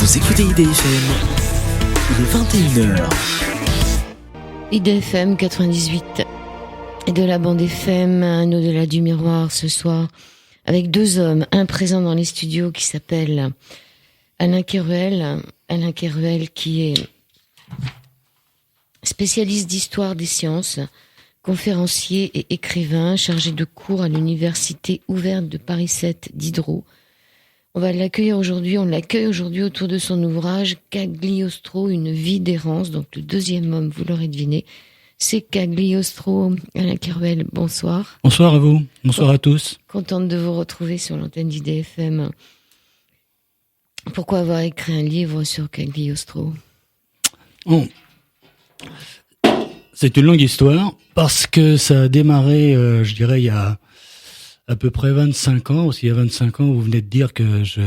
Vous écoutez IDFM, il est 21h. IDFM 98 et de la bande FM, un au-delà du miroir ce soir, avec deux hommes, un présent dans les studios qui s'appelle Alain Keruel. Alain Keruel qui est spécialiste d'histoire des sciences, conférencier et écrivain, chargé de cours à l'université ouverte de Paris 7 Diderot. On l'accueille aujourd'hui autour de son ouvrage Cagliostro, une vie d'errance. Donc le deuxième homme, vous l'aurez deviné, c'est Cagliostro. Alain Keruel, bonsoir. Bonsoir à vous, bonsoir à tous. Contente de vous retrouver sur l'antenne d'IDFM. Pourquoi avoir écrit un livre sur Cagliostro ? C'est une longue histoire, parce que ça a démarré, je dirais, il y a à peu près 25 ans. Aussi, il y a 25 ans, vous venez de dire que je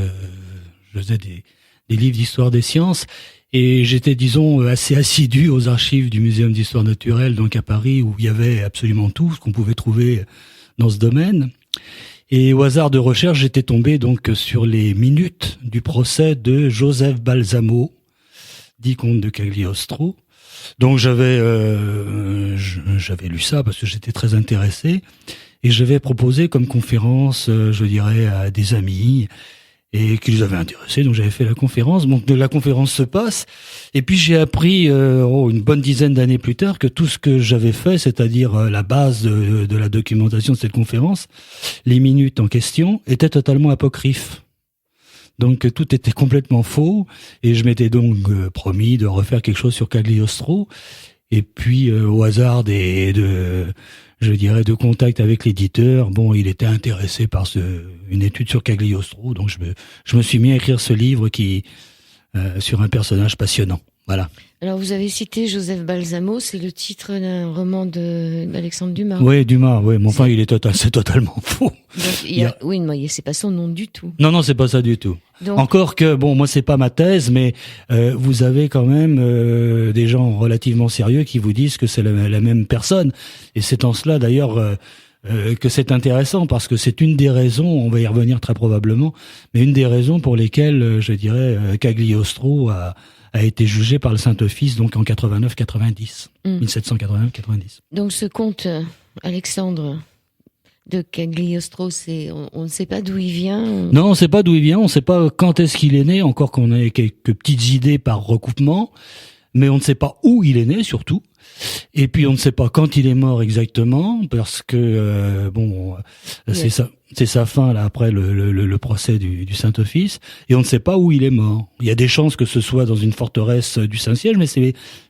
faisais des livres d'histoire des sciences, et j'étais, disons, assez assidu aux archives du Muséum d'histoire naturelle, donc à Paris, où il y avait absolument tout ce qu'on pouvait trouver dans ce domaine. Et au hasard de recherche, j'étais tombé donc sur les minutes du procès de Joseph Balsamo, dit comte de Cagliostro. Donc j'avais lu ça parce que j'étais très intéressé, et j'avais proposé comme conférence, je dirais, à des amis et qui les avaient intéressés. Donc j'avais fait la conférence. Donc la conférence se passe, et puis j'ai appris une bonne dizaine d'années plus tard que tout ce que j'avais fait, c'est-à-dire la base de la documentation de cette conférence, les minutes en question, étaient totalement apocryphes. Donc tout était complètement faux, et je m'étais donc promis de refaire quelque chose sur Cagliostro. Et puis au hasard de contact avec l'éditeur, il était intéressé par une étude sur Cagliostro, donc je me suis mis à écrire ce livre qui sur un personnage passionnant. Voilà. Alors vous avez cité Joseph Balsamo, c'est le titre d'un roman d'Alexandre Dumas. Oui, Dumas, oui, mais enfin c'est totalement faux. Donc, oui, mais c'est pas son nom du tout. Non, c'est pas ça du tout. Donc, encore que, moi c'est pas ma thèse, mais vous avez quand même des gens relativement sérieux qui vous disent que c'est la même personne. Et c'est en cela d'ailleurs que c'est intéressant, parce que c'est une des raisons, on va y revenir très probablement, mais une des raisons pour lesquelles, je dirais, Cagliostro a été jugé par le Saint-Office donc en 89-90, 1789-90. Donc ce comte Alexandre de Cagliostro, on ne sait pas d'où il vient. Non, on ne sait pas d'où il vient, on ne sait pas quand est-ce qu'il est né, encore qu'on ait quelques petites idées par recoupement, mais on ne sait pas où il est né surtout. Et puis on ne sait pas quand il est mort exactement, parce que c'est sa fin là après le procès du Saint-Office, et on ne sait pas où il est mort. Il y a des chances que ce soit dans une forteresse du Saint-Siège, mais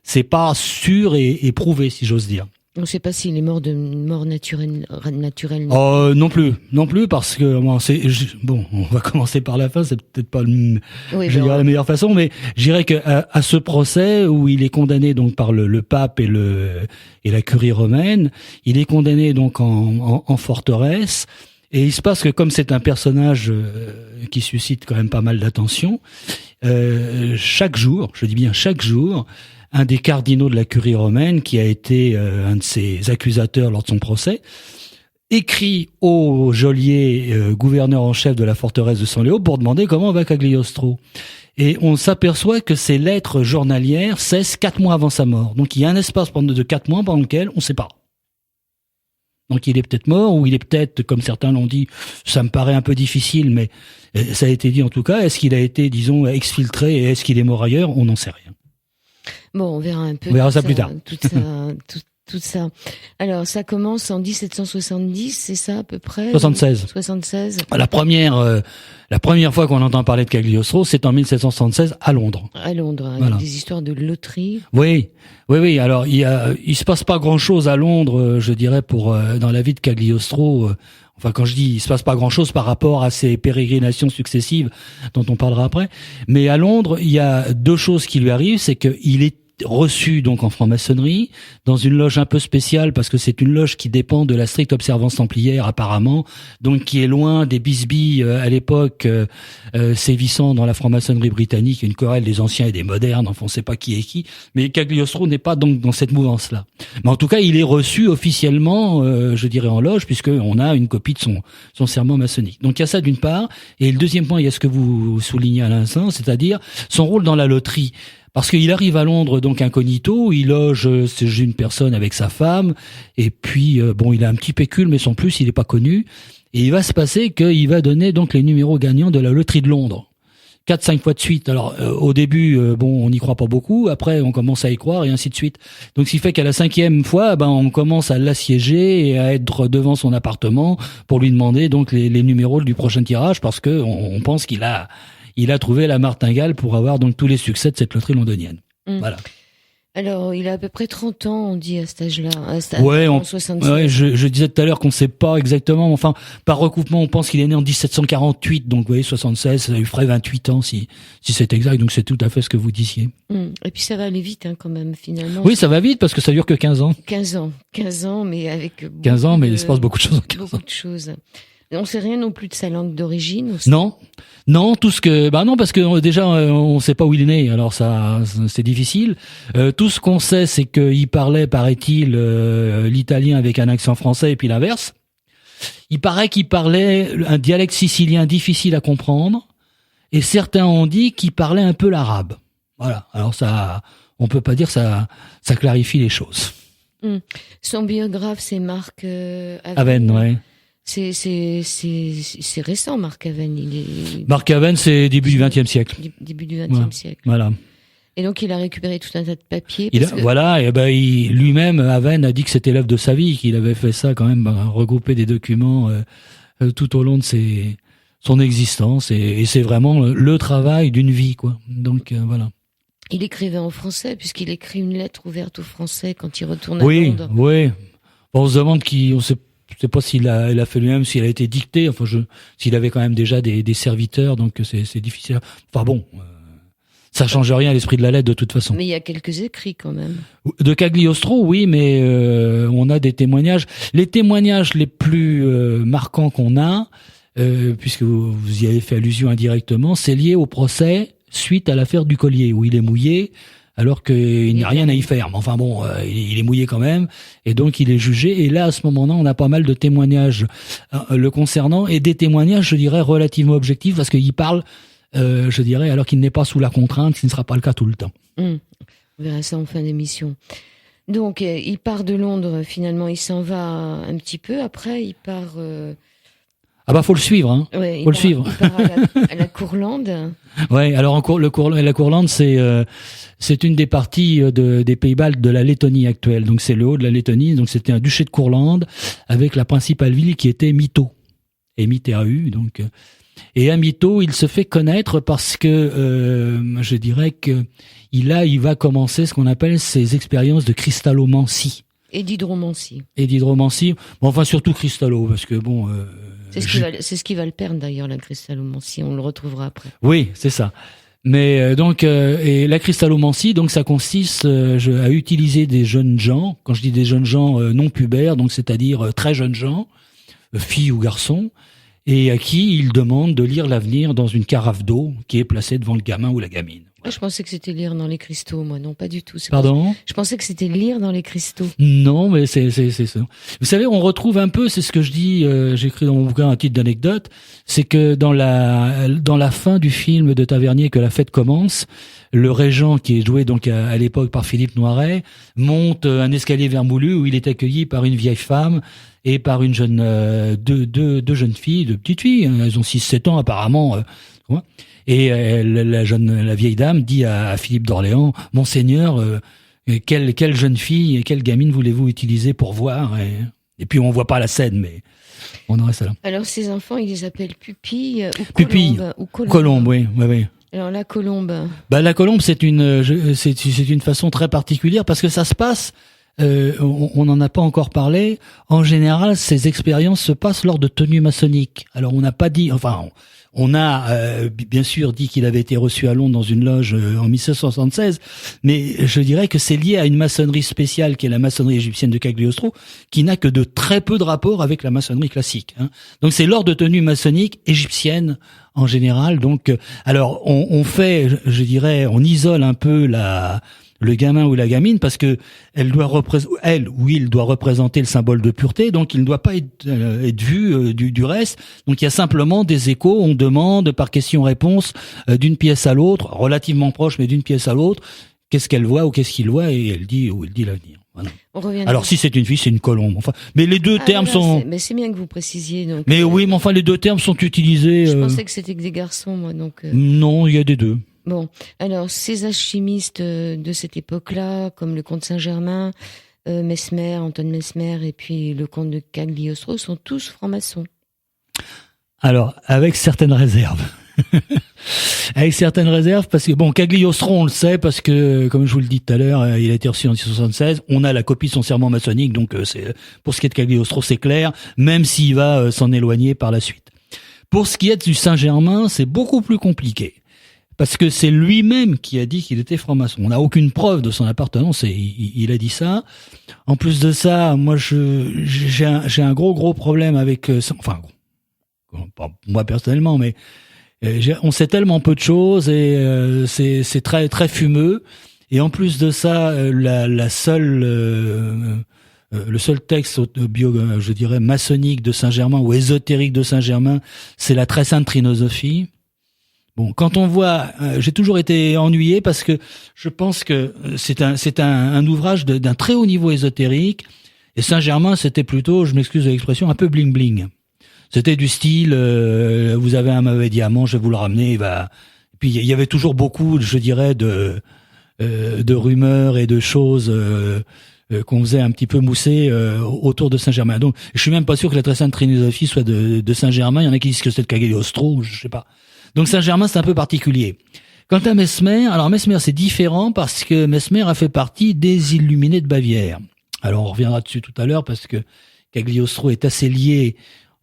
c'est pas sûr et prouvé, si j'ose dire. On ne sait pas s'il est mort d'une mort naturelle. Non plus, parce que on va commencer par la fin, c'est peut-être pas la meilleure façon, mais je dirais que à ce procès où il est condamné donc par le pape et la curie romaine, il est condamné donc en forteresse, et il se passe que comme c'est un personnage qui suscite quand même pas mal d'attention, chaque jour, je dis bien chaque jour, un des cardinaux de la curie romaine, qui a été un de ses accusateurs lors de son procès, écrit au geôlier gouverneur en chef de la forteresse de San Leo pour demander comment va Cagliostro. Et on s'aperçoit que ces lettres journalières cessent 4 mois avant sa mort. Donc il y a un espace de 4 mois pendant lequel on ne sait pas. Donc il est peut-être mort, ou il est peut-être, comme certains l'ont dit, ça me paraît un peu difficile, mais ça a été dit en tout cas, est-ce qu'il a été, disons, exfiltré, et est-ce qu'il est mort ailleurs ? On n'en sait rien. Bon, on verra un peu. On verra ça plus tard. Tout ça. Alors, ça commence en 1770, c'est ça à peu près ? 76. La première fois qu'on entend parler de Cagliostro, c'est en 1776 à Londres. À Londres, avec voilà. Des histoires de loterie. Oui. Alors, il se passe pas grand-chose à Londres, je dirais, dans la vie de Cagliostro. Enfin, quand je dis, il se passe pas grand-chose par rapport à ces pérégrinations successives dont on parlera après. Mais à Londres, il y a 2 choses qui lui arrivent, c'est qu'il est reçu donc en franc-maçonnerie, dans une loge un peu spéciale parce que c'est une loge qui dépend de la stricte observance templière apparemment, donc qui est loin des bisbilles à l'époque sévissant dans la franc-maçonnerie britannique, une querelle des anciens et des modernes, enfin on sait pas qui est qui, mais Cagliostro n'est pas donc dans cette mouvance-là. Mais en tout cas, il est reçu officiellement, je dirais en loge, puisqu'on a une copie de son serment maçonnique. Donc il y a ça d'une part, et le deuxième point, il y a ce que vous soulignez à l'instant, c'est-à-dire son rôle dans la loterie. Parce qu'il arrive à Londres donc incognito, il loge chez une personne avec sa femme, et puis bon, il a un petit pécule, mais sans plus, il n'est pas connu. Et il va se passer qu'il va donner donc les numéros gagnants de la loterie de Londres. 4-5 fois de suite. Alors au début, bon, on n'y croit pas beaucoup. Après, on commence à y croire et ainsi de suite. Donc, ce qui fait qu'à la 5e fois, on commence à l'assiéger et à être devant son appartement pour lui demander donc les numéros du prochain tirage, parce que on pense qu'il a trouvé la martingale pour avoir donc tous les succès de cette loterie londonienne. Voilà. Alors, il a à peu près 30 ans, on dit, à cet âge-là. Ouais, en 67. Ouais, je disais tout à l'heure qu'on ne sait pas exactement, mais enfin, par recoupement, on pense qu'il est né en 1748, donc vous voyez, 76, ça lui ferait 28 ans si c'est exact, donc c'est tout à fait ce que vous disiez. Et puis ça va aller vite, quand même, finalement. Oui, ça va vite, parce que ça dure que 15 ans. 15 ans, mais avec... 15 ans, mais il se passe beaucoup de choses en 15 ans. Beaucoup de choses. On sait rien non plus de sa langue d'origine aussi. Non, tout ce que, non, parce que déjà on sait pas où il est né, alors ça c'est difficile. Tout ce qu'on sait, c'est qu'il parlait, paraît-il, l'italien avec un accent français et puis l'inverse. Il paraît qu'il parlait un dialecte sicilien difficile à comprendre, et certains ont dit qu'il parlait un peu l'arabe. Voilà. Alors ça, on peut pas dire ça clarifie les choses. Son biographe, c'est Marc Aven, ouais. C'est récent, Marc Aven. Marc Aven, c'est début du XXe siècle. Début du XXe siècle. Voilà. Et donc, il a récupéré tout un tas de papiers. Voilà, et lui-même, Aven a dit que c'était l'œuvre de sa vie, qu'il avait fait ça quand même, regrouper des documents tout au long de son existence, et c'est vraiment le travail d'une vie, quoi. Donc voilà. Il écrivait en français, puisqu'il écrit une lettre ouverte aux Français quand il retourne à Londres. Oui. On se demande je sais pas s'il a fait lui-même, s'il a été dicté, enfin s'il avait quand même déjà des serviteurs, donc c'est difficile. Enfin bon, ça change rien à l'esprit de la lettre de toute façon. Mais il y a quelques écrits quand même. De Cagliostro, oui, mais on a des témoignages. Les témoignages les plus marquants qu'on a, puisque vous y avez fait allusion indirectement, c'est lié au procès suite à l'affaire du collier, où il est mouillé, alors qu'il n'y a rien à y faire. Mais enfin bon, il est mouillé quand même, et donc il est jugé. Et là, à ce moment-là, on a pas mal de témoignages le concernant, et des témoignages, je dirais, relativement objectifs, parce qu'il parle, je dirais, alors qu'il n'est pas sous la contrainte, ce ne sera pas le cas tout le temps. On verra ça en fin d'émission. Donc, il part de Londres, finalement, il s'en va un petit peu. Après, il part... faut le suivre, hein. Ouais, faut le suivre. Il part à la Courlande. Ouais, alors la Courlande, c'est une des parties des Pays-Baltes de la Lettonie actuelle. Donc c'est le haut de la Lettonie. Donc c'était un duché de Courlande avec la principale ville qui était Mito. Et Mitterrand, donc. Et à Mito, il se fait connaître parce que je dirais que il va commencer ce qu'on appelle ses expériences de cristallomancie. Et d'hydromancie. Bon, enfin surtout cristallo, parce que bon. C'est ce qui va le perdre d'ailleurs, la cristallomancie. On le retrouvera après. Oui, c'est ça. Mais donc et la cristallomancie, donc ça consiste à utiliser des jeunes gens. Quand je dis des jeunes gens non pubères, donc c'est-à-dire très jeunes gens, filles ou garçons, et à qui il demande de lire l'avenir dans une carafe d'eau qui est placée devant le gamin ou la gamine. Je pensais que c'était lire dans les cristaux, moi. Non, pas du tout. Pardon ? Je pensais que c'était lire dans les cristaux. Non, mais c'est ça. Vous savez, on retrouve un peu, c'est ce que je dis, j'ai écrit dans mon bouquin un titre d'anecdote, c'est que dans la fin du film de Tavernier, Que la fête commence, le régent, qui est joué donc à l'époque par Philippe Noiret, monte un escalier vermoulu où il est accueilli par une vieille femme et par une jeune deux jeunes filles, deux petites filles, elles ont 6-7 ans apparemment. Et la vieille dame dit à Philippe d'Orléans, Monseigneur, quelle jeune fille et quelle gamine voulez-vous utiliser pour voir, et puis on voit pas la scène, mais on aurait ça là. Alors ces enfants, ils les appellent pupilles ou colombe. Ou colombe. Colombe, oui. Alors la colombe. La colombe, c'est une façon très particulière parce que ça se passe. On n'en a pas encore parlé. En général, ces expériences se passent lors de tenues maçonniques. Alors on n'a pas dit, enfin, On a bien sûr dit qu'il avait été reçu à Londres dans une loge en 1776, mais je dirais que c'est lié à une maçonnerie spéciale qui est la maçonnerie égyptienne de Cagliostro, qui n'a que de très peu de rapport avec la maçonnerie classique. Donc c'est l'ordre de tenue maçonnique égyptienne en général. Donc alors on fait, je dirais, on isole un peu le gamin ou la gamine parce que elle ou il doit représenter le symbole de pureté, donc il ne doit pas être vu du reste. Donc il y a simplement des échos, on demande par question-réponse d'une pièce à l'autre, relativement proche mais d'une pièce à l'autre, qu'est-ce qu'elle voit ou qu'est-ce qu'il voit, et elle dit ou il dit l'avenir. Voilà. Alors si c'est une fille, c'est une colombe. Enfin, mais les deux termes sont. Mais c'est bien que vous précisiez. Donc, mais oui, mais enfin les deux termes sont utilisés. Je pensais que c'était que des garçons, moi. Donc. Non, il y a des deux. Bon, alors ces alchimistes de cette époque-là, comme le comte Saint-Germain, Mesmer, Antoine Mesmer et puis le comte de Cagliostro, sont tous francs-maçons. Alors, avec certaines réserves. Avec certaines réserves, parce que bon, Cagliostro, on le sait, parce que, comme je vous le dis tout à l'heure, il a été reçu en 1976. On a la copie de son serment maçonnique, donc c'est pour ce qui est de Cagliostro, c'est clair, même s'il va s'en éloigner par la suite. Pour ce qui est du Saint-Germain, c'est beaucoup plus compliqué. Parce que c'est lui-même qui a dit qu'il était franc-maçon. On n'a aucune preuve de son appartenance et il a dit ça. En plus de ça, moi, j'ai un gros problème avec, enfin, pas moi personnellement, mais on sait tellement peu de choses et c'est très très fumeux. Et en plus de ça, le seul texte je dirais maçonnique de Saint-Germain ou ésotérique de Saint-Germain, c'est la Très Sainte Trinosophie. Bon, quand on voit, j'ai toujours été ennuyé parce que je pense que c'est un ouvrage d'un très haut niveau ésotérique, et Saint-Germain c'était plutôt, je m'excuse de l'expression, un peu bling bling. C'était du style, vous avez un mauvais diamant, je vais vous le ramener, il va. Et puis il y avait toujours beaucoup, je dirais, de rumeurs et de choses qu'on faisait un petit peu mousser autour de Saint-Germain. Donc je suis même pas sûr que la Très Sainte Trinosophie soit de Saint-Germain. Il y en a qui disent que c'est de Cagliostro, je sais pas. Donc Saint-Germain, c'est un peu particulier. Quant à Mesmer, alors Mesmer, c'est différent parce que Mesmer a fait partie des Illuminés de Bavière. Alors on reviendra dessus tout à l'heure parce que Cagliostro est assez lié,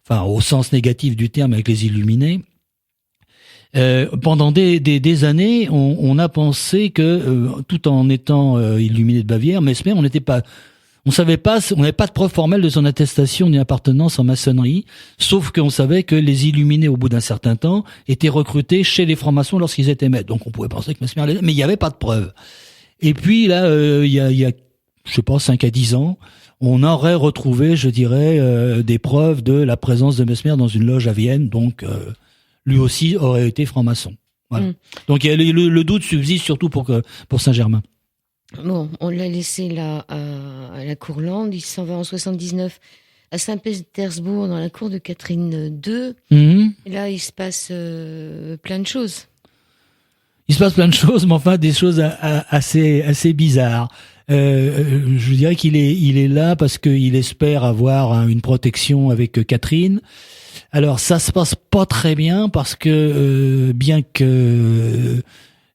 enfin au sens négatif du terme, avec les Illuminés. Pendant des années, on a pensé que tout en étant Illuminé de Bavière, Mesmer, on n'avait pas de preuve formelle de son attestation ni appartenance en maçonnerie, sauf qu'on savait que les Illuminés, au bout d'un certain temps, étaient recrutés chez les francs-maçons lorsqu'ils étaient maîtres. Donc on pouvait penser que Mesmer allait, mais il n'y avait pas de preuve. Et puis là, il y a, je sais pas, 5 à 10 ans, on aurait retrouvé, je dirais, des preuves de la présence de Mesmer dans une loge à Vienne, donc lui aussi aurait été franc-maçon. Voilà. Donc il y a le doute subsiste surtout pour Saint-Germain. Bon, on l'a laissé là à la Courlande. Il s'en va en 79 à Saint-Pétersbourg dans la cour de Catherine II. Et là, il se passe plein de choses. Il se passe plein de choses, mais enfin des choses assez bizarres. Je dirais qu'il est là parce qu'il espère avoir une protection avec Catherine. Alors ça se passe pas très bien parce que bien que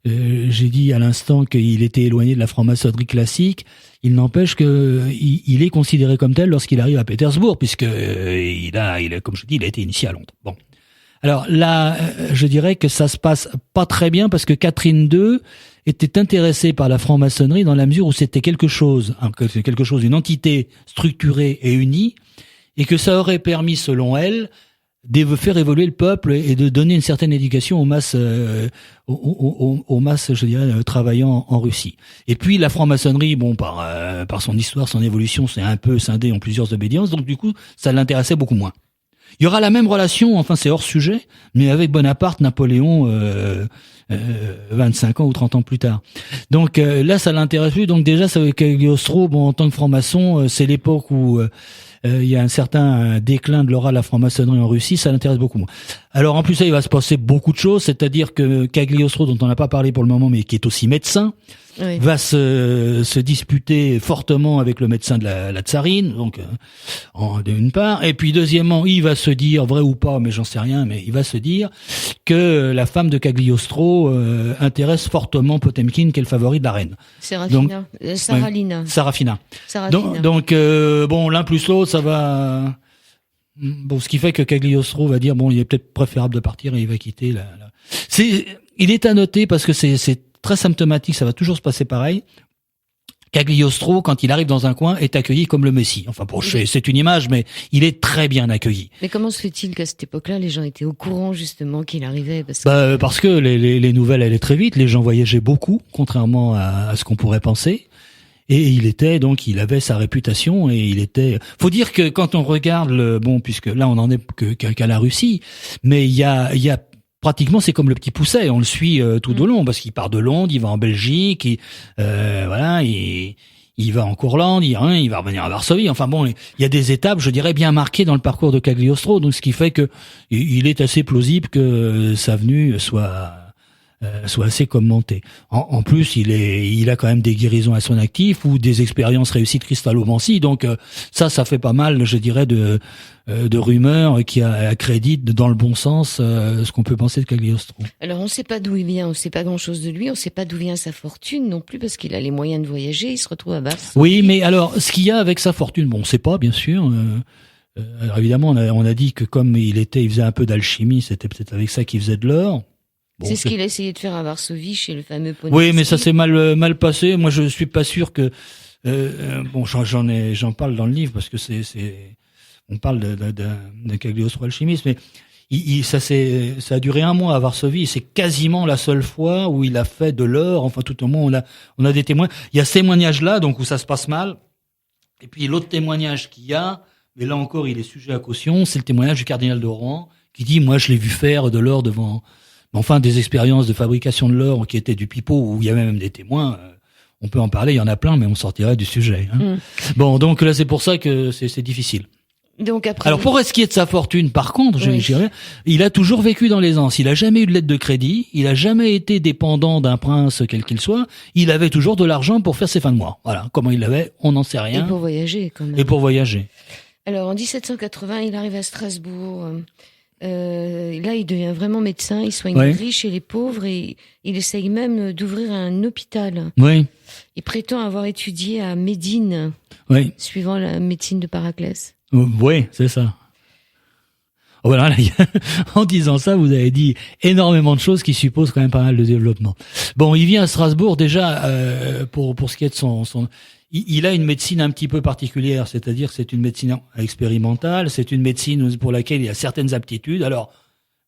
j'ai dit à l'instant qu'il était éloigné de la franc-maçonnerie classique, il n'empêche que il est considéré comme tel lorsqu'il arrive à Pétersbourg, puisque il a, comme je dis, il a été initié à Londres. Bon. Alors là, je dirais que ça se passe pas très bien parce que Catherine II était intéressée par la franc-maçonnerie dans la mesure où c'était quelque chose, une entité structurée et unie, et que ça aurait permis, selon elle, de faire évoluer le peuple et de donner une certaine éducation aux masses, aux masses, je dirais, travaillant en Russie. Et puis la franc-maçonnerie, bon, par son histoire, son évolution, c'est un peu scindé en plusieurs obédiences, donc du coup, ça l'intéressait beaucoup moins. Il y aura la même relation, enfin c'est hors sujet, mais avec Bonaparte, Napoléon, 25 ans ou 30 ans plus tard. Donc là, ça l'intéresse plus. Donc déjà, ça avec Cagliostro, bon, en tant que franc-maçon, c'est l'époque où il y a un certain déclin de l'aura de la franc-maçonnerie en Russie, ça l'intéresse beaucoup moins. Alors en plus, ça, il va se passer beaucoup de choses, c'est-à-dire que Cagliostro, dont on n'a pas parlé pour le moment, mais qui est aussi médecin, oui, va se disputer fortement avec le médecin de la tsarine, donc d'une part, et puis deuxièmement, il va se dire, vrai ou pas, mais j'en sais rien, mais il va se dire que la femme de Cagliostro intéresse fortement Potemkin, qui est le favori de la reine. Sarafina. Sarafina. Donc bon, l'un plus l'autre, ça va. Bon, ce qui fait que Cagliostro va dire, bon, il est peut-être préférable de partir et il va quitter il est à noter parce que c'est très symptomatique, ça va toujours se passer pareil. Cagliostro, quand il arrive dans un coin, est accueilli comme le Messie. Enfin, bon, c'est une image, mais il est très bien accueilli. Mais comment se fait-il qu'à cette époque-là, les gens étaient au courant justement qu'il arrivait? Parce que les nouvelles allaient très vite, les gens voyageaient beaucoup, contrairement à ce qu'on pourrait penser. Et il avait sa réputation et il était. Faut dire que quand on regarde puisque là on en est qu'à la Russie, mais il y a pratiquement, c'est comme le petit Pousset, on le suit tout au long parce qu'il part de Londres, il va en Belgique, il va en Courlande, il va revenir à Varsovie. Enfin bon, il y a des étapes, je dirais, bien marquées dans le parcours de Cagliostro, donc ce qui fait que il est assez plausible que sa venue soit assez commentée. En plus, il a quand même des guérisons à son actif ou des expériences réussies de cristallomancie, donc ça fait pas mal, je dirais, de rumeurs qui accréditent dans le bon sens ce qu'on peut penser de Cagliostro. Alors on ne sait pas d'où il vient, on ne sait pas grand-chose de lui, on ne sait pas d'où vient sa fortune non plus parce qu'il a les moyens de voyager, il se retrouve à Varsovie. Oui, mais alors ce qu'il y a avec sa fortune, bon, on ne sait pas bien sûr. Alors évidemment, on a dit que comme il faisait un peu d'alchimie, c'était peut-être avec ça qu'il faisait de l'or. Bon, c'est ce qu'il a essayé de faire à Varsovie chez le fameux Ponensky. Oui, mais ça s'est mal passé. Moi, je suis pas sûr que. J'en parle dans le livre parce que on parle de Cagliostro alchimiste, mais ça a duré 1 mois à Varsovie. C'est quasiment la seule fois où il a fait de l'or. Enfin, tout au moins, on a des témoins. Il y a ces témoignages-là, donc où ça se passe mal. Et puis l'autre témoignage qu'il y a, mais là encore, il est sujet à caution. C'est le témoignage du cardinal de Rohan qui dit, moi, je l'ai vu faire de l'or devant. Enfin, des expériences de fabrication de l'or qui étaient du pipeau, où il y avait même des témoins, on peut en parler, il y en a plein, mais on sortirait du sujet. Bon, donc là, c'est pour ça que c'est difficile. Donc après. Alors, pour ce qui est de sa fortune, par contre, il a toujours vécu dans l'aisance. Il a jamais eu de lettre de crédit, il a jamais été dépendant d'un prince, quel qu'il soit. Il avait toujours de l'argent pour faire ses fins de mois. Voilà. Comment il l'avait, on n'en sait rien. Et pour voyager, quand même. Et pour voyager. Alors, en 1780, il arrive à Strasbourg. Là, il devient vraiment médecin, il soigne les riches et les pauvres et il essaye même d'ouvrir un hôpital. Oui. Il prétend avoir étudié à Médine, suivant la médecine de Paraclès. Oui, c'est ça. Voilà, là, en disant ça, vous avez dit énormément de choses qui supposent quand même pas mal de développement. Bon, il vient à Strasbourg déjà pour ce qui est de son il a une médecine un petit peu particulière, c'est-à-dire que c'est une médecine expérimentale, c'est une médecine pour laquelle il y a certaines aptitudes. Alors,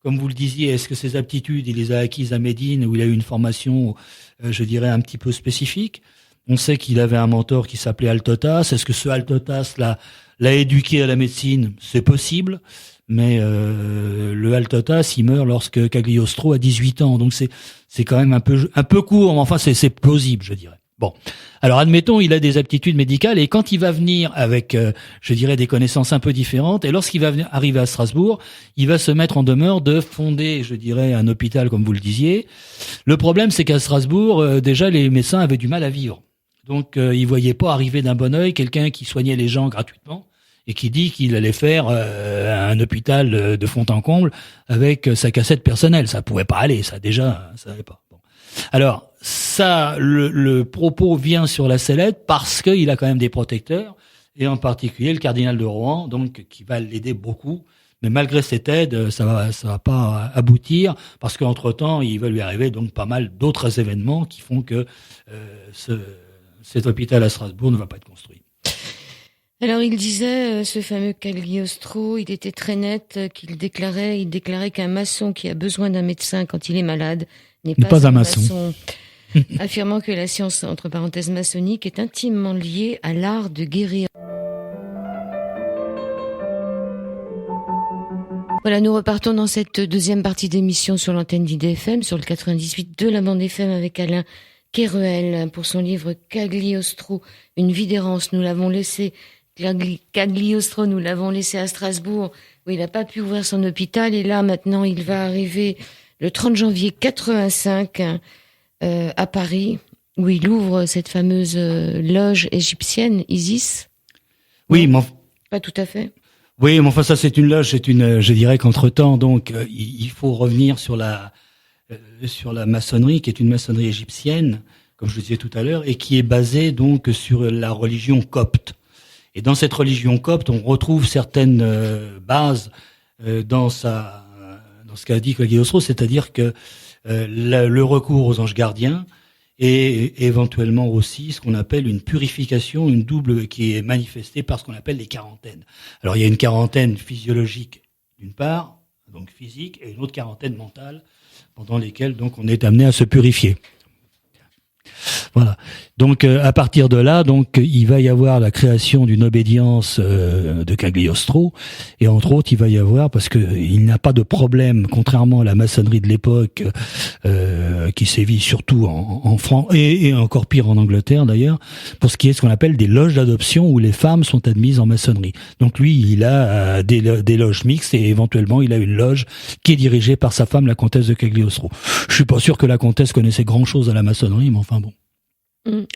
comme vous le disiez, est-ce que ces aptitudes, il les a acquises à Médine, où il a eu une formation, je dirais, un petit peu spécifique? On sait qu'il avait un mentor qui s'appelait Altotas. Est-ce que ce Altotas l'a éduqué à la médecine? C'est possible, mais le Altotas, il meurt lorsque Cagliostro a 18 ans, donc c'est quand même un peu court, mais enfin c'est plausible, je dirais. Bon, alors admettons, il a des aptitudes médicales et quand il va venir avec, je dirais, des connaissances un peu différentes, et lorsqu'il va arriver à Strasbourg, il va se mettre en demeure de fonder, je dirais, un hôpital, comme vous le disiez. Le problème, c'est qu'à Strasbourg, déjà, les médecins avaient du mal à vivre. Donc, ils voyaient pas arriver d'un bon œil quelqu'un qui soignait les gens gratuitement et qui dit qu'il allait faire un hôpital de fond en comble avec sa cassette personnelle. Ça pouvait pas aller, ça déjà, ça allait pas. Bon. Alors, ça, le propos vient sur la sellette parce qu'il a quand même des protecteurs, et en particulier le cardinal de Rohan, donc qui va l'aider beaucoup. Mais malgré cette aide, ça va pas aboutir parce qu'entre-temps, il va lui arriver donc pas mal d'autres événements qui font que cet hôpital à Strasbourg ne va pas être construit. Alors il disait, ce fameux Cagliostro, il était très net, il déclarait qu'un maçon qui a besoin d'un médecin quand il est malade n'est pas un maçon. Affirmant que la science, entre parenthèses maçonnique, est intimement liée à l'art de guérir. Voilà, nous repartons dans cette deuxième partie d'émission sur l'antenne d'IDFM, sur le 98 de la bande FM avec Alain Kéruel pour son livre Cagliostro, une vie d'errance. Cagliostro, nous l'avons laissé à Strasbourg, où il n'a pas pu ouvrir son hôpital, et là, maintenant, il va arriver le 30 janvier 85 à Paris, où il ouvre cette fameuse loge égyptienne, Isis. Oui, mais pas tout à fait. Oui, mais enfin ça c'est une loge, je dirais qu'entre-temps, donc il faut revenir sur la maçonnerie, qui est une maçonnerie égyptienne, comme je le disais tout à l'heure, et qui est basée donc sur la religion copte. Et dans cette religion copte, on retrouve certaines bases dans ce qu'a dit Cagliostro, c'est-à-dire que le recours aux anges gardiens et éventuellement aussi ce qu'on appelle une purification, une double qui est manifestée par ce qu'on appelle les quarantaines. Alors il y a une quarantaine physiologique d'une part, donc physique, et une autre quarantaine mentale pendant lesquelles donc on est amené à se purifier. Voilà. Donc à partir de là, donc il va y avoir la création d'une obédience de Cagliostro, et entre autres il va y avoir, parce que il n'a pas de problème, contrairement à la maçonnerie de l'époque qui sévit surtout en France et encore pire en Angleterre d'ailleurs, pour ce qui est ce qu'on appelle des loges d'adoption où les femmes sont admises en maçonnerie. Donc lui il a des loges mixtes, et éventuellement il a une loge qui est dirigée par sa femme, la comtesse de Cagliostro. Je suis pas sûr que la comtesse connaissait grand chose à la maçonnerie, mais enfin bon.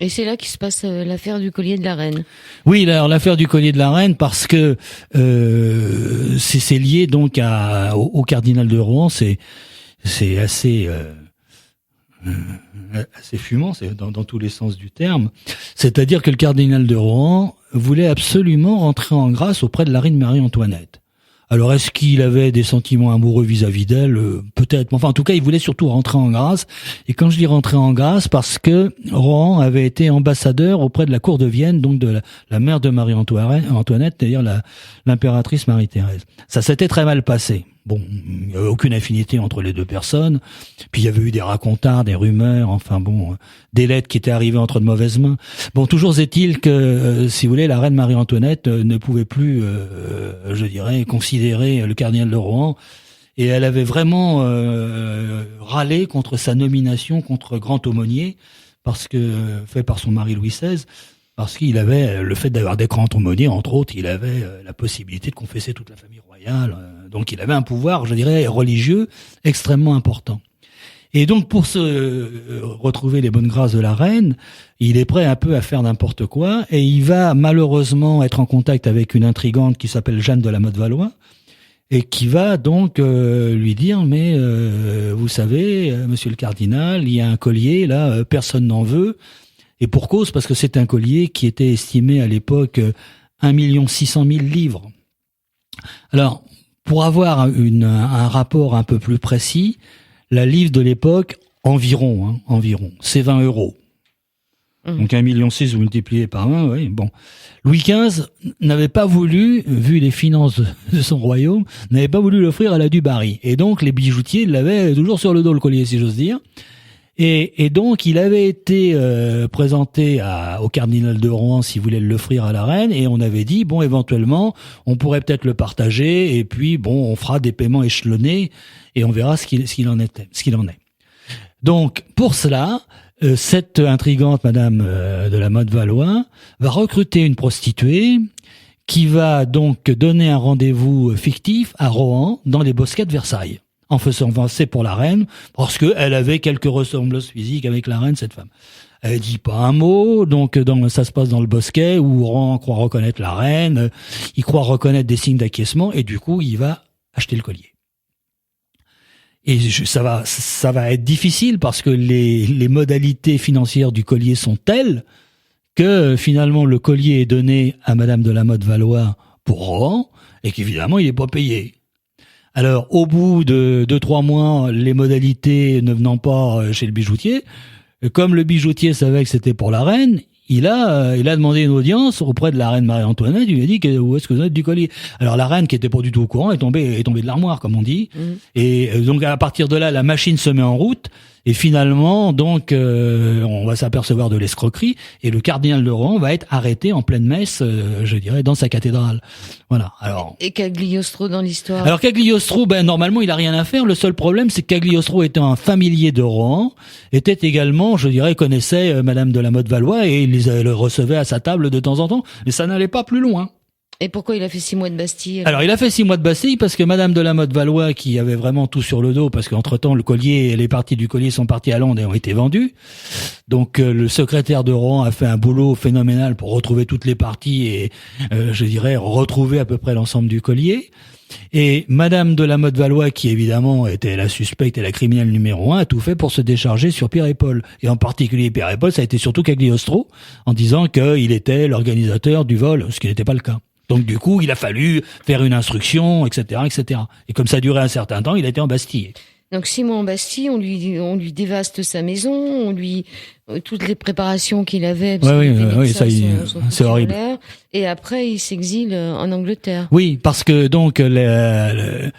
Et c'est là qu'il se passe l'affaire du collier de la reine. Oui, alors l'affaire du collier de la reine, parce que c'est lié donc au cardinal de Rohan. C'est assez fumant, c'est dans tous les sens du terme. C'est-à-dire que le cardinal de Rohan voulait absolument rentrer en grâce auprès de la reine Marie-Antoinette. Alors, est-ce qu'il avait des sentiments amoureux vis-à-vis d'elle? Peut-être. Enfin, en tout cas, il voulait surtout rentrer en grâce. Et quand je dis rentrer en grâce, parce que Rohan avait été ambassadeur auprès de la cour de Vienne, donc de la mère de Marie-Antoinette, c'est-à-dire l'impératrice Marie-Thérèse. Ça s'était très mal passé. Bon, il n'y avait aucune affinité entre les deux personnes. Puis il y avait eu des racontars, des rumeurs, enfin bon, des lettres qui étaient arrivées entre de mauvaises mains. Bon, toujours est-il que, si vous voulez, la reine Marie-Antoinette ne pouvait plus, je dirais, considérer le cardinal de Rohan. Et elle avait vraiment râlé contre sa nomination contre grand aumônier, parce que fait par son mari Louis XVI. Parce qu'il avait le fait d'avoir des grands aumôniers, entre autres, il avait la possibilité de confesser toute la famille royale. Donc il avait un pouvoir, je dirais, religieux extrêmement important. Et donc pour se retrouver les bonnes grâces de la reine, il est prêt un peu à faire n'importe quoi, et il va malheureusement être en contact avec une intrigante qui s'appelle Jeanne de la Motte-Valois, et qui va donc lui dire, mais vous savez, monsieur le cardinal, il y a un collier, là, personne n'en veut. Et pour cause, parce que c'est un collier qui était estimé à l'époque 1 600 000 livres. Alors, pour avoir un rapport un peu plus précis, la livre de l'époque, environ, c'est 20 €. Donc 1,6 million vous multipliez par 20, oui, bon. Louis XV n'avait pas voulu, vu les finances de son royaume, n'avait pas voulu l'offrir à la du Barry. Et donc les bijoutiers l'avaient toujours sur le dos, le collier, si j'ose dire. Et donc, il avait été présenté au cardinal de Rohan s'il voulait l'offrir à la reine, et on avait dit, bon, éventuellement, on pourrait peut-être le partager, et puis, bon, on fera des paiements échelonnés, et on verra ce qu'il en est. Donc, pour cela, cette intrigante Madame de la Motte-Valois va recruter une prostituée qui va donc donner un rendez-vous fictif à Rohan dans les bosquets de Versailles, en faisant passer pour la reine, parce qu'elle avait quelques ressemblances physiques avec la reine, cette femme. Elle dit pas un mot, donc ça se passe dans le bosquet, où Rohan croit reconnaître la reine, il croit reconnaître des signes d'acquiescement, et du coup, il va acheter le collier. Et ça va être difficile, parce que les modalités financières du collier sont telles que, finalement, le collier est donné à Madame de la Motte-Valois pour Rohan, et qu'évidemment, il n'est pas payé. Alors, au bout de 2-3 mois, les modalités ne venant pas chez le bijoutier, comme le bijoutier savait que c'était pour la reine, il a demandé une audience auprès de la reine Marie-Antoinette. Il lui a dit où est-ce que vous êtes du collier. Alors la reine, qui était pas du tout au courant, est tombée de l'armoire, comme on dit. Et donc à partir de là, la machine se met en route. Et finalement, donc, on va s'apercevoir de l'escroquerie, et le cardinal de Rohan va être arrêté en pleine messe, je dirais, dans sa cathédrale. Voilà. Alors. Et Cagliostro dans l'histoire? Alors Cagliostro, normalement, il a rien à faire. Le seul problème, c'est que Cagliostro, étant un familier de Rohan, était également, je dirais, connaissait Madame de la Motte-Valois, et il le recevait à sa table de temps en temps. Mais ça n'allait pas plus loin. Et pourquoi il a fait 6 mois de Bastille? Alors, il a fait 6 mois de Bastille parce que Madame de la Motte Valois, qui avait vraiment tout sur le dos, parce qu'entre-temps, le collier et les parties du collier sont parties à Londres et ont été vendues. Donc, le secrétaire de Rohan a fait un boulot phénoménal pour retrouver toutes les parties et, je dirais, retrouver à peu près l'ensemble du collier. Et Madame de la Motte Valois, qui évidemment était la suspecte et la criminelle numéro 1, a tout fait pour se décharger sur Pierre et Paul. Et en particulier Pierre et Paul, ça a été surtout Cagliostro, en disant qu'il était l'organisateur du vol, ce qui n'était pas le cas. Donc du coup, il a fallu faire une instruction, etc., etc. Et comme ça a duré un certain temps, il a été embastillé. Donc 6 mois en Bastille, on lui dévaste sa maison, on lui toutes les préparations qu'il avait. Oui, ça, c'est horrible. Et après, il s'exile en Angleterre. Oui, parce que donc Madame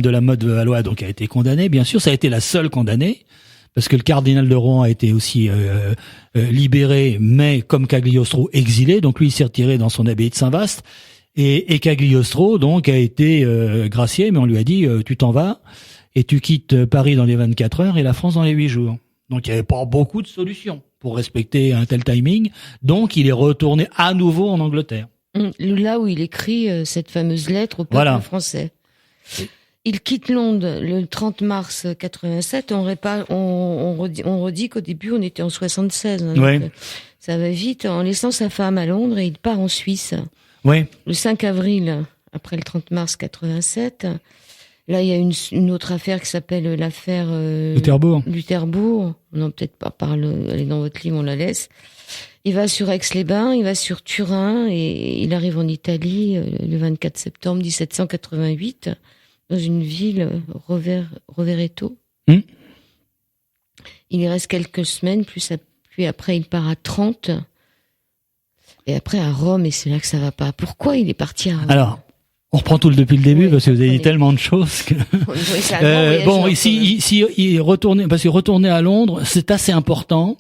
de la Motte Valois donc a été condamnée. Bien sûr, ça a été la seule condamnée. Parce que le cardinal de Rohan a été aussi libéré, mais comme Cagliostro exilé, donc lui il s'est retiré dans son abbaye de Saint-Vaast, et Cagliostro donc a été gracié, mais on lui a dit tu t'en vas et tu quittes Paris dans les 24 heures et la France dans les 8 jours. Donc il n'y avait pas beaucoup de solutions pour respecter un tel timing, donc il est retourné à nouveau en Angleterre. Là où il écrit cette fameuse lettre au peuple français. Il quitte Londres le 30 mars 87. On redit qu'au début, on était en 76. Hein, ouais. Donc, ça va vite. En laissant sa femme à Londres, et il part en Suisse. Ouais. Le 5 avril, après le 30 mars 87. Là, il y a une autre affaire qui s'appelle l'affaire Lutherbourg. Non, peut-être pas elle est dans votre livre, on la laisse. Il va sur Aix-les-Bains, il va sur Turin, et il arrive en Italie le 24 septembre 1788. Dans une ville, Rovereto. Il y reste quelques semaines, puis après il part à Trente, et après à Rome, et c'est là que ça va pas. Pourquoi il est parti à Rome? Alors, on reprend tout depuis le début, parce que vous avez dit tellement de choses que... bon, ici, il retourner, parce que retourner à Londres, c'est assez important,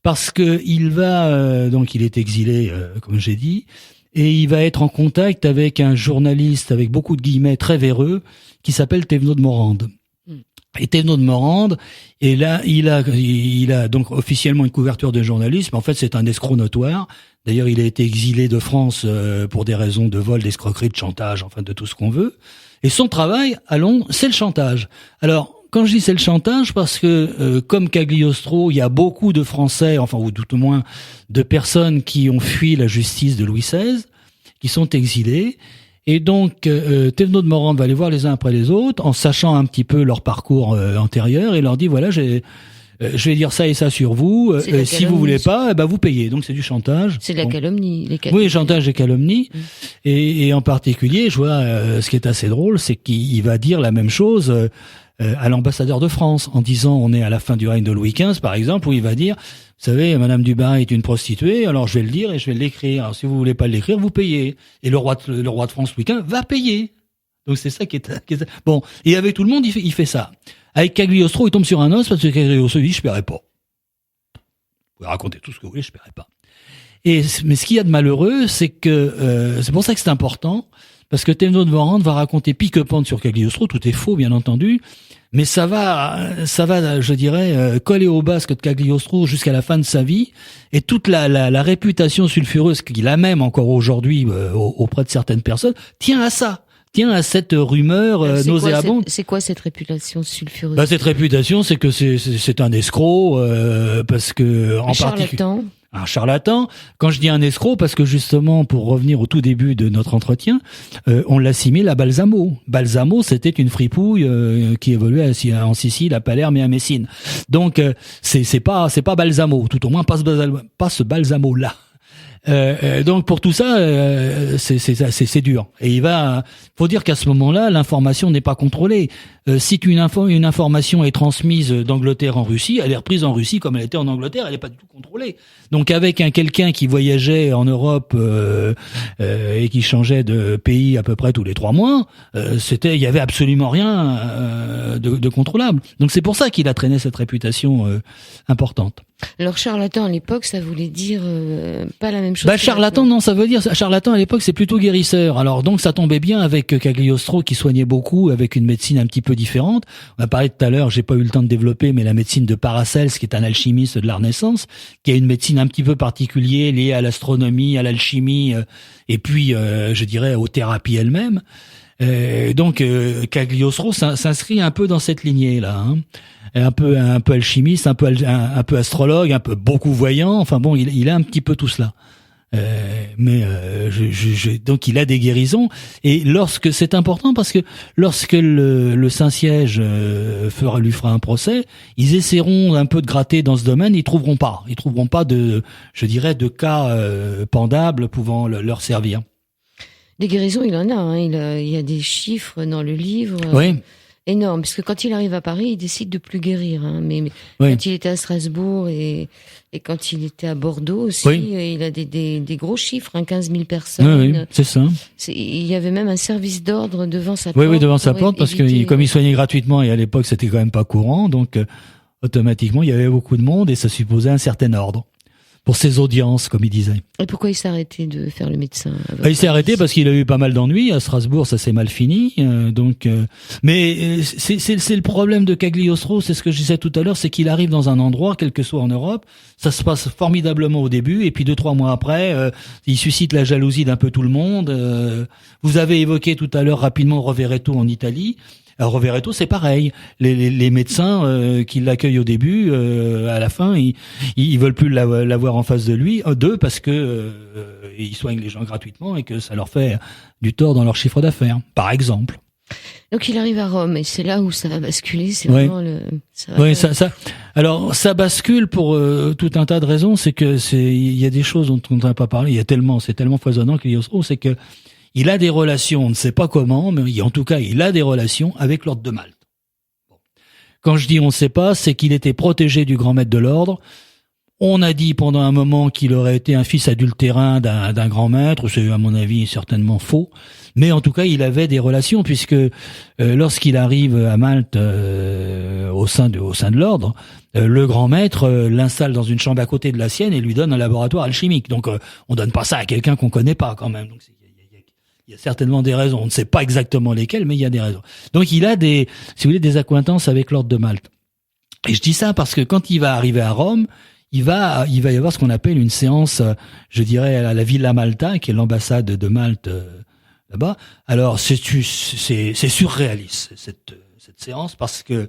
parce que il va, donc il est exilé, comme j'ai dit, et il va être en contact avec un journaliste, avec beaucoup de guillemets, très véreux, qui s'appelle Thévenot de Morande. Et Thévenot de Morande, et là, il a donc officiellement une couverture de journalisme. En fait, c'est un escroc notoire. D'ailleurs, il a été exilé de France pour des raisons de vol, d'escroquerie, de chantage, enfin de tout ce qu'on veut. Et son travail à Londres, c'est le chantage. Alors, quand je dis c'est le chantage, parce que comme Cagliostro, il y a beaucoup de Français, enfin ou tout au moins de personnes qui ont fui la justice de Louis XVI, qui sont exilés. Et donc, Thévenot de Morande va les voir les uns après les autres, en sachant un petit peu leur parcours antérieur, et leur dit voilà, je vais dire ça et ça sur vous. Si vous voulez pas, vous payez. Donc c'est du chantage. C'est de la calomnie. Oui, chantage et calomnie. Et en particulier, je vois ce qui est assez drôle, c'est qu'il va dire la même chose à l'ambassadeur de France, en disant on est à la fin du règne de Louis XV, par exemple, où il va dire vous savez, Madame Dubarry est une prostituée, alors je vais le dire et je vais l'écrire. Alors si vous voulez pas l'écrire, vous payez. Et le roi de France Louis XV va payer. Donc c'est ça qui est... Bon, et avec tout le monde, il fait ça. Avec Cagliostro, il tombe sur un os parce que Cagliostro dit je paierai pas. Vous pouvez raconter tout ce que vous voulez, je paierai pas. Mais ce qu'il y a de malheureux, c'est que c'est pour ça que c'est important, parce que Thévenot de Morande va raconter pique-pente sur Cagliostro, tout est faux bien entendu, mais ça va, je dirais, coller au basque de Cagliostro jusqu'à la fin de sa vie, et toute la réputation sulfureuse qu'il a même encore aujourd'hui auprès de certaines personnes tient à ça. Tient à cette rumeur nauséabonde. C'est quoi cette réputation sulfureuse? Cette réputation, c'est que c'est un escroc, parce que en particulier un charlatan. Quand je dis un escroc, parce que justement, pour revenir au tout début de notre entretien, on l'assimile à Balsamo. Balsamo, c'était une fripouille qui évoluait en Sicile, à Palerme et à Messine. Donc, c'est pas Balsamo, tout au moins pas ce Balsamo-là. Donc pour tout ça, c'est dur. Et faut dire qu'à ce moment-là, l'information n'est pas contrôlée. Si une information est transmise d'Angleterre en Russie, elle est reprise en Russie comme elle était en Angleterre, elle n'est pas du tout contrôlée. Donc avec quelqu'un qui voyageait en Europe et qui changeait de pays à peu près tous les 3 mois, il y avait absolument rien de contrôlable. Donc c'est pour ça qu'il a traîné cette réputation importante. Alors charlatan à l'époque, ça voulait dire pas la même chose. Bah, que charlatan, maintenant. non, ça veut dire, charlatan à l'époque, c'est plutôt guérisseur. Alors, donc, ça tombait bien avec Cagliostro qui soignait beaucoup, avec une médecine un petit peu différente. On a parlé tout à l'heure, j'ai pas eu le temps de développer, mais la médecine de Paracelse, qui est un alchimiste de la Renaissance, qui a une médecine un petit peu particulière, liée à l'astronomie, à l'alchimie, et puis, je dirais, aux thérapies elles-mêmes. Donc, Cagliostro s'inscrit un peu dans cette lignée-là, hein. Un peu alchimiste, un peu astrologue, un peu beaucoup voyant. Enfin bon, il a un petit peu tout cela. Donc il a des guérisons. Et lorsque c'est important parce que lorsque le Saint-Siège lui fera un procès, ils essaieront un peu de gratter dans ce domaine. Ils trouveront pas de cas pendables pouvant leur servir. Des guérisons, il en a. Hein. Il y a des chiffres dans le livre. Oui. Énorme, parce que quand il arrive à Paris, il décide de plus guérir. Hein. Mais Oui. quand il était à Strasbourg et quand il était à Bordeaux aussi, il a des gros chiffres, hein, 15 000 personnes. Oui, c'est ça. Il y avait même un service d'ordre devant sa porte. Oui, devant sa porte, parce que comme il soignait gratuitement, et à l'époque c'était quand même pas courant, donc automatiquement il y avait beaucoup de monde et ça supposait un certain ordre. Pour ses audiences, comme il disait. Et pourquoi il s'est arrêté de faire le médecin? Il s'est arrêté parce qu'il a eu pas mal d'ennuis. À Strasbourg, ça s'est mal fini. Mais c'est le problème de Cagliostro, c'est ce que je disais tout à l'heure, c'est qu'il arrive dans un endroit, quel que soit en Europe, ça se passe formidablement au début, et puis 2-3 mois après, il suscite la jalousie d'un peu tout le monde. Vous avez évoqué tout à l'heure rapidement Rovereto en Italie. Alors Rovereto, c'est pareil. Les médecins qui l'accueillent au début, à la fin, ils veulent plus l'avoir en face de lui, d'eux, parce que ils soignent les gens gratuitement et que ça leur fait du tort dans leur chiffre d'affaires, par exemple. Donc il arrive à Rome et c'est là où ça va basculer. C'est vraiment Alors ça bascule pour tout un tas de raisons. C'est que il y a des choses dont on n'a pas parlé. C'est tellement foisonnant c'est que il a des relations, on ne sait pas comment, mais en tout cas, il a des relations avec l'ordre de Malte. Bon. Quand je dis on ne sait pas, c'est qu'il était protégé du grand maître de l'ordre. On a dit pendant un moment qu'il aurait été un fils adultérin d'un grand maître, c'est à mon avis certainement faux. Mais en tout cas, il avait des relations puisque lorsqu'il arrive à Malte au sein de l'ordre, le grand maître l'installe dans une chambre à côté de la sienne et lui donne un laboratoire alchimique. Donc on donne pas ça à quelqu'un qu'on connaît pas quand même. Donc il y a certainement des raisons. On ne sait pas exactement lesquelles, mais il y a des raisons. Donc il a des accointances avec l'ordre de Malte. Et je dis ça parce que quand il va arriver à Rome, il va y avoir ce qu'on appelle une séance, je dirais, à la Villa Malta, qui est l'ambassade de Malte là-bas. Alors c'est surréaliste cette séance parce que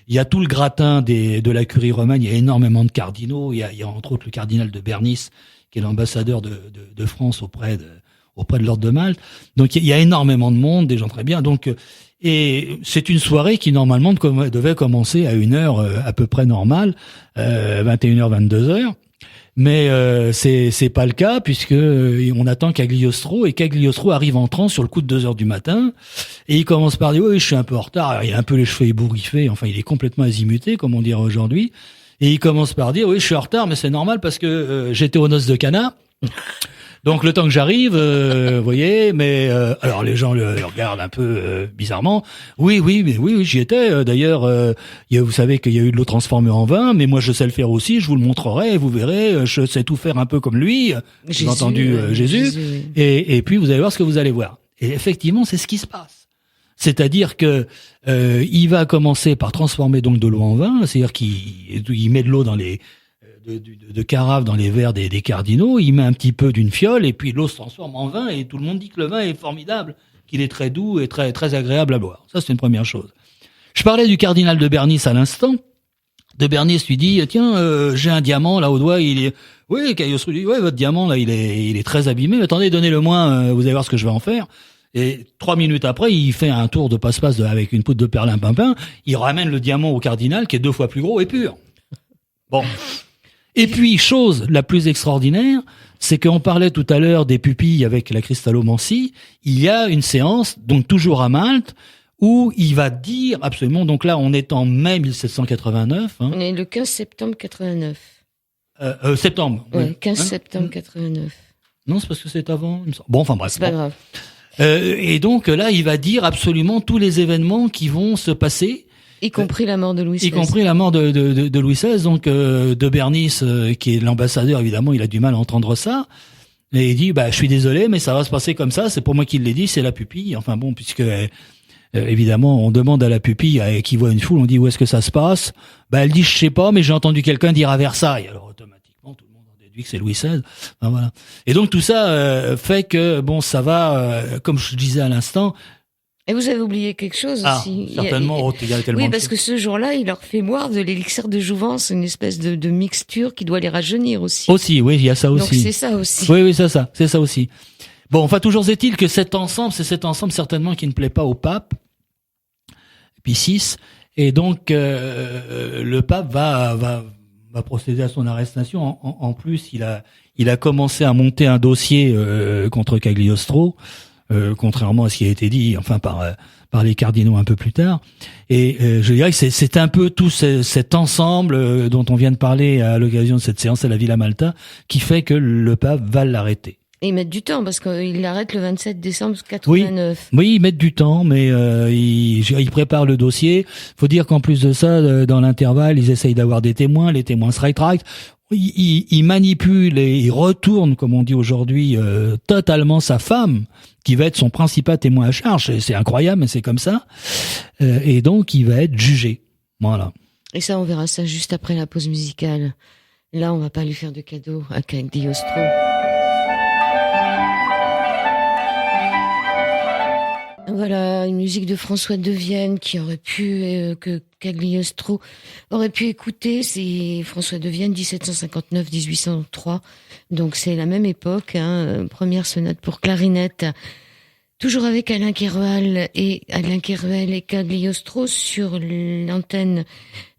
il y a tout le gratin de la curie romaine. Il y a énormément de cardinaux. Il y a entre autres le cardinal de Bernis, qui est l'ambassadeur de France auprès de l'ordre de Malte. Donc il y a énormément de monde, des gens très bien. Donc et c'est une soirée qui normalement devait commencer à une heure à peu près normale, 21h, 22h. Mais c'est pas le cas puisque on attend Cagliostro et Cagliostro arrive en transe sur le coup de 2h du matin et il commence par dire oui, je suis un peu en retard. Alors, il a un peu les cheveux ébouriffés, enfin il est complètement azimuté comme on dirait aujourd'hui. Et il commence par dire oui, je suis en retard, mais c'est normal parce que j'étais aux noces de Cana. Donc le temps que j'arrive, vous voyez, mais alors les gens le regardent un peu bizarrement. Oui, j'y étais. D'ailleurs, vous savez qu'il y a eu de l'eau transformée en vin, mais moi je sais le faire aussi. Je vous le montrerai, vous verrez. Je sais tout faire un peu comme lui. J'ai entendu Jésus. Oui. Et puis vous allez voir ce que vous allez voir. Et effectivement, c'est ce qui se passe. C'est-à-dire que il va commencer par transformer donc de l'eau en vin, c'est-à-dire qu'il met de l'eau dans les de carafe dans les verres des cardinaux, il met un petit peu d'une fiole et puis l'eau se transforme en vin et tout le monde dit que le vin est formidable, qu'il est très doux et très très agréable à boire. Ça c'est une première chose. Je parlais du cardinal de Bernis à l'instant. De Bernis lui dit tiens j'ai un diamant là au doigt, il est Cagliostro dit votre diamant là il est très abîmé, attendez donnez-le-moi, vous allez voir ce que je vais en faire. Et 3 minutes après, il fait un tour de passe-passe avec une poudre de perlimpinpin, il ramène le diamant au cardinal qui est 2 fois plus gros et pur. Bon. Et puis, chose la plus extraordinaire, c'est qu'on parlait tout à l'heure des pupilles avec la cristallomancie. Il y a une séance, donc toujours à Malte, où il va dire absolument, donc là on est en mai 1789. On est le 15 septembre 89. Septembre. Ouais, 15 septembre 89. Non, c'est parce que c'est avant. Bon, enfin bref. C'est pas grave. Et donc là, il va dire absolument tous les événements qui vont se passer. Y compris la mort de Louis XVI. Y compris la mort de Louis XVI, donc de Bernice, qui est l'ambassadeur, évidemment, il a du mal à entendre ça. Et il dit, je suis désolé, mais ça va se passer comme ça, c'est pour moi qui l'ai dit, c'est la pupille. Enfin bon, puisque évidemment, on demande à la pupille qui voit une foule, on dit où est-ce que ça se passe. Elle dit je sais pas, mais j'ai entendu quelqu'un dire à Versailles. Alors automatiquement, tout le monde en déduit que c'est Louis XVI. Enfin, voilà. Et donc tout ça fait que ça va, comme je disais à l'instant. Et vous avez oublié quelque chose aussi. Certainement. Il y a tellement oui, parce que ce jour-là, il leur fait boire de l'élixir de jouvence, une espèce de mixture qui doit les rajeunir aussi. Aussi, oui, il y a ça aussi. Donc c'est ça aussi. Oui, c'est ça aussi. Bon, enfin, toujours est-il que c'est cet ensemble certainement qui ne plaît pas au pape, Pie VI, et donc le pape va procéder à son arrestation. En plus, il a commencé à monter un dossier contre Cagliostro. Contrairement à ce qui a été dit, par les cardinaux un peu plus tard. Et je dirais que c'est un peu tout cet ensemble dont on vient de parler à l'occasion de cette séance à la Villa Malta qui fait que le pape va l'arrêter. Et ils mettent du temps parce qu'il l'arrête le 27 décembre 89. Oui, ils mettent du temps, mais ils préparent le dossier. Faut dire qu'en plus de ça, dans l'intervalle, ils essayent d'avoir des témoins. Les témoins se rétractent. Il manipule et il retourne, comme on dit aujourd'hui, totalement sa femme, qui va être son principal témoin à charge. C'est incroyable, mais c'est comme ça. Et donc, il va être jugé. Voilà. Et ça, on verra ça juste après la pause musicale. Là, on va pas lui faire de cadeau à Cagliostro. Voilà, une musique de François de Vienne qui aurait pu, que Cagliostro aurait pu écouter. C'est François de Vienne, 1759-1803. Donc c'est la même époque, première sonate pour clarinette. Toujours avec Alain Keroual et Cagliostro sur l'antenne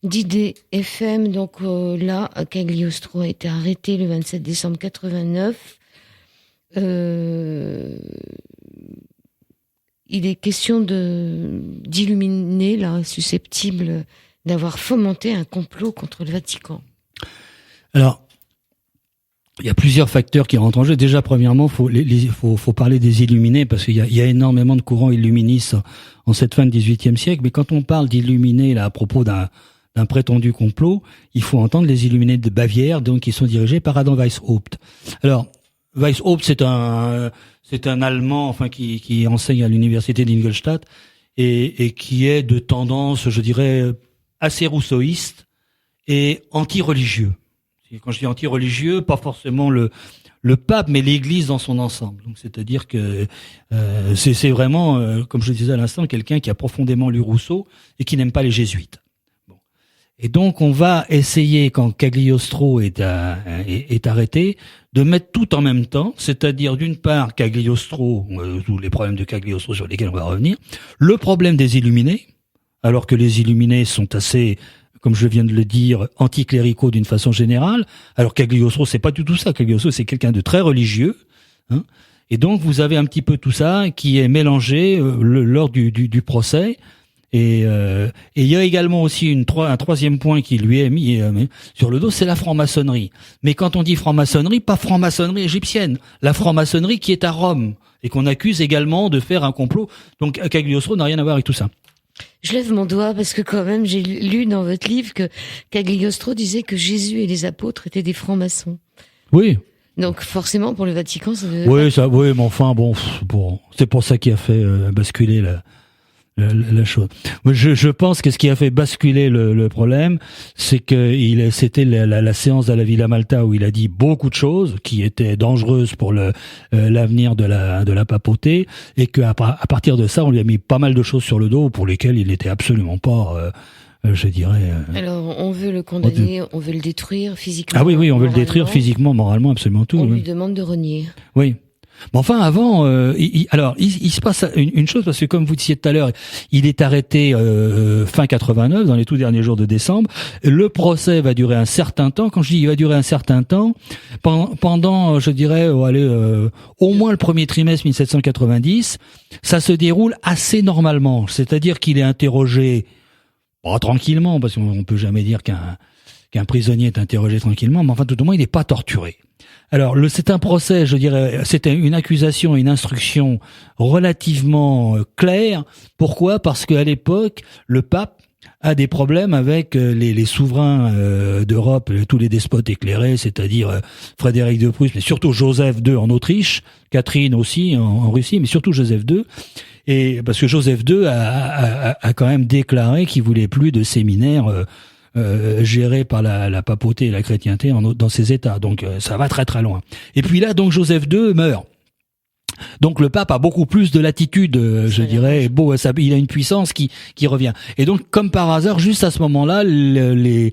d'ID FM. Donc là, Cagliostro a été arrêté le 27 décembre 89. Il est question d'illuminer, là, susceptible d'avoir fomenté un complot contre le Vatican. Alors, il y a plusieurs facteurs qui rentrent en jeu. Déjà, premièrement, faut parler des illuminés, parce qu'il y a énormément de courants illuministes en cette fin de XVIIIe siècle. Mais quand on parle d'illuminés, là, à propos d'un prétendu complot, il faut entendre les illuminés de Bavière, donc, qui sont dirigés par Adam Weishaupt. Alors, Weishaupt, c'est un Allemand, qui enseigne à l'université d'Ingolstadt et qui est de tendance, je dirais, assez rousseauiste et anti-religieux. Quand je dis anti-religieux, pas forcément le pape, mais l'Église dans son ensemble. Donc, c'est-à-dire que c'est vraiment, comme je le disais à l'instant, quelqu'un qui a profondément lu Rousseau et qui n'aime pas les jésuites. Bon. Et donc, on va essayer, quand Cagliostro est arrêté, de mettre tout en même temps, c'est-à-dire d'une part Cagliostro, tous les problèmes de Cagliostro sur lesquels on va revenir, le problème des illuminés, alors que les illuminés sont assez, comme je viens de le dire, anticléricaux d'une façon générale, alors Cagliostro, c'est pas du tout ça. Cagliostro, c'est quelqu'un de très religieux, et donc vous avez un petit peu tout ça qui est mélangé lors du procès. Et il y a également aussi un troisième point qui lui est mis sur le dos, c'est la franc-maçonnerie. Mais quand on dit franc-maçonnerie, pas franc-maçonnerie égyptienne, la franc-maçonnerie qui est à Rome et qu'on accuse également de faire un complot. Donc Cagliostro n'a rien à voir avec tout ça. Je lève mon doigt parce que quand même j'ai lu dans votre livre que Cagliostro disait que Jésus et les apôtres étaient des francs-maçons. Oui. Donc forcément pour le Vatican, ça devait mais enfin bon, c'est pour ça qui a fait basculer la chose. Je pense que ce qui a fait basculer le problème, c'est que c'était la séance à la Villa Malta où il a dit beaucoup de choses qui étaient dangereuses pour l'avenir de la papauté, et qu'à partir de ça, on lui a mis pas mal de choses sur le dos pour lesquelles il n'était absolument pas, je dirais. Alors, on veut le condamner, on veut le détruire physiquement. Ah oui, on veut le détruire physiquement, moralement, absolument tout. On lui demande de renier. Oui. Mais enfin, avant, il se passe une chose, parce que comme vous disiez tout à l'heure, il est arrêté fin 89, dans les tout derniers jours de décembre. Le procès va durer un certain temps. Quand je dis il va durer un certain temps, pendant, je dirais, au moins le premier trimestre 1790, ça se déroule assez normalement. C'est-à-dire qu'il est interrogé, pas tranquillement, parce qu'on peut jamais dire qu'un prisonnier est interrogé tranquillement, mais enfin, tout au moins, il n'est pas torturé. Alors, c'est un procès, je dirais, c'était une accusation et une instruction relativement claire. Pourquoi ? Parce qu'à l'époque, le pape, a des problèmes avec les souverains d'Europe, tous les despotes éclairés, c'est-à-dire Frédéric de Prusse, mais surtout Joseph II en Autriche, Catherine aussi en Russie, mais surtout Joseph II. Et parce que Joseph II a quand même déclaré qu'il voulait plus de séminaires gérés par la papauté et la chrétienté dans ces États. Donc ça va très très loin. Et puis là, donc Joseph II meurt. Donc le pape a beaucoup plus de latitude, je dirais. Bon, il a une puissance qui revient. Et donc, comme par hasard, juste à ce moment-là, les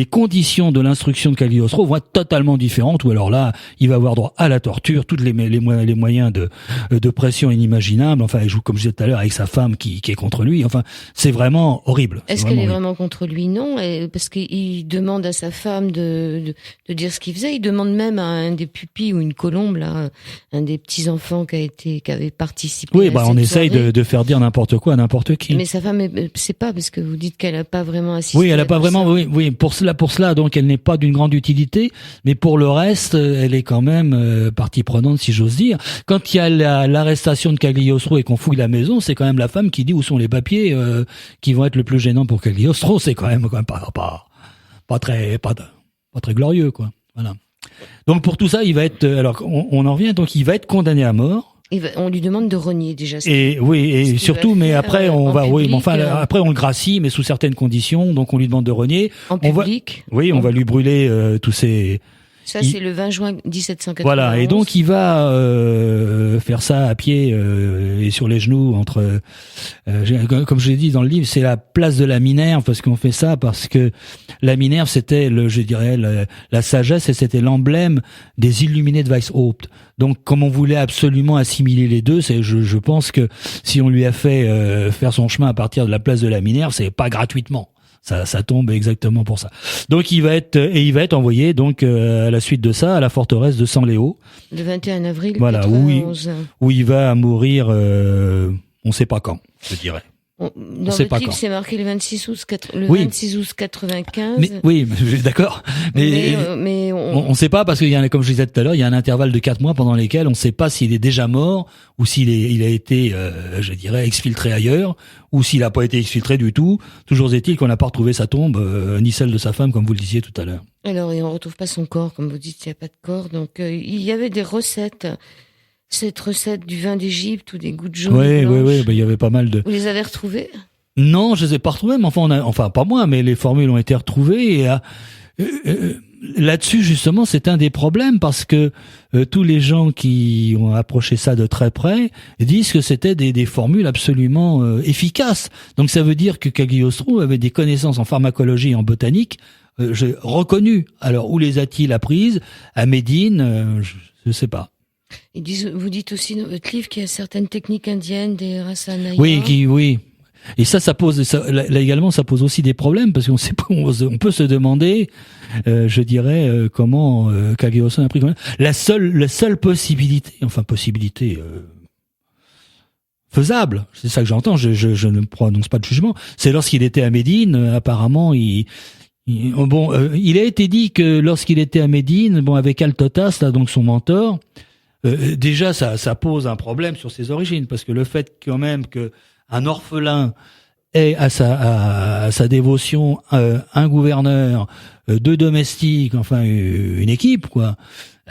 conditions de l'instruction de Cagliostro vont être totalement différentes. Ou alors là, il va avoir droit à la torture, tous les moyens de pression inimaginables. Enfin, il joue, comme je disais tout à l'heure, avec sa femme qui est contre lui. Enfin, c'est vraiment horrible. Est-ce qu'elle est vraiment contre lui? Non, parce qu'il demande à sa femme de dire ce qu'il faisait. Il demande même à un des pupilles ou une colombe, là, un des petits enfants qui avait participé. Oui, on essaye de faire dire n'importe quoi à n'importe qui. Mais sa femme, c'est pas parce que vous dites qu'elle a pas vraiment assisté. Oui, elle a pas vraiment. Oui, pour cela, donc elle n'est pas d'une grande utilité, mais pour le reste, elle est quand même partie prenante, si j'ose dire. Quand il y a l'arrestation de Cagliostro et qu'on fouille la maison, c'est quand même la femme qui dit où sont les papiers qui vont être le plus gênants pour Cagliostro. C'est quand même pas très glorieux, quoi. Voilà. Donc pour tout ça, il va être, alors on en revient, donc il va être condamné à mort. On lui demande de renier déjà. Et surtout, mais après on va, public, après on le gracie, mais sous certaines conditions. Donc on lui demande de renier. En public. On va lui brûler tous ces. Ça, c'est le 20 juin 1791. Voilà, et donc il va faire ça à pied et sur les genoux entre, comme je l'ai dit dans le livre, c'est la place de la Minerve, parce qu'on fait ça parce que la Minerve, c'était la sagesse, et c'était l'emblème des illuminés de Weishaupt. Donc comme on voulait absolument assimiler les deux, je pense que si on lui a fait faire son chemin à partir de la place de la Minerve, c'est pas gratuitement. Ça tombe exactement pour ça. Donc il va être envoyé donc à la suite de ça à la forteresse de San Léo. Le 21 avril. Voilà, 91. où il va mourir, on sait pas quand, je dirais. Dans le livre, c'est marqué le 26 août 95. Mais d'accord. Mais on sait pas parce qu'il y a, comme je disais tout à l'heure, il y a un intervalle de 4 mois pendant lesquels on sait pas s'il est déjà mort ou il a été, je dirais, exfiltré ailleurs ou s'il a pas été exfiltré du tout. Toujours est-il qu'on n'a pas retrouvé sa tombe, ni celle de sa femme, comme vous le disiez tout à l'heure. Alors, et on retrouve pas son corps, comme vous dites, il n'y a pas de corps. Donc, il y avait des recettes. Cette recette du vin d'Égypte ou des gouttes jaunes. Oui, il y avait pas mal de. Vous les avez retrouvées? Non, je les ai pas retrouvées, mais enfin pas moi, mais les formules ont été retrouvées. Et là-dessus, justement, c'est un des problèmes parce que tous les gens qui ont approché ça de très près disent que c'était des formules absolument efficaces. Donc ça veut dire que Cagliostro avait des connaissances en pharmacologie et en botanique reconnues. Alors où les a-t-il apprises? À Médine, je sais pas. Vous dites aussi dans votre livre qu'il y a certaines techniques indiennes, des rasanaya. Oui. Et ça pose, là également, ça pose aussi des problèmes parce qu'on sait pas, on peut se demander, je dirais, comment Cagliostro a pris. La seule possibilité, faisable, c'est ça que j'entends. Je ne prononce pas de jugement. C'est lorsqu'il était à Médine, apparemment, il a été dit que lorsqu'il était à Médine, avec Altotas, là, donc son mentor. Déjà, ça pose un problème sur ses origines, parce que le fait quand même que un orphelin ait à sa dévotion un gouverneur, 2 domestiques, enfin une équipe, quoi.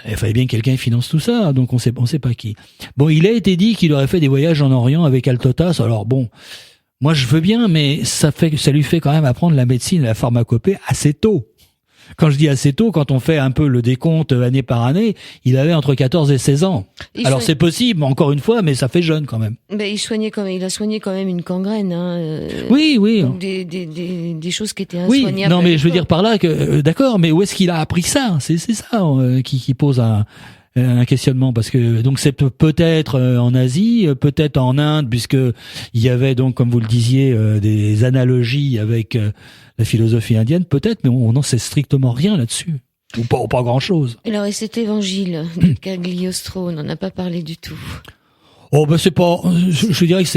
Il fallait bien que quelqu'un finance tout ça, donc on sait pas qui. Bon, il a été dit qu'il aurait fait des voyages en Orient avec Altotas. Alors bon, moi je veux bien, mais ça lui fait quand même apprendre la médecine et la pharmacopée assez tôt. Quand je dis assez tôt, quand on fait un peu le décompte année par année, il avait entre 14 et 16 ans. Alors c'est possible, encore une fois, mais ça fait jeune quand même. Il a soigné quand même une gangrène. Oui. Donc des choses qui étaient insoignables. Oui, non, mais je veux dire par là que, d'accord, mais où est-ce qu'il a appris ça? C'est ça qui pose un questionnement, parce que donc c'est peut-être en Asie, peut-être en Inde, puisque il y avait donc, comme vous le disiez, des analogies avec la philosophie indienne, peut-être, mais on n'en sait strictement rien là-dessus, ou pas grand-chose. Alors, et cet évangile de Cagliostro, on n'en a pas parlé du tout. Oh c'est pas, je dirais que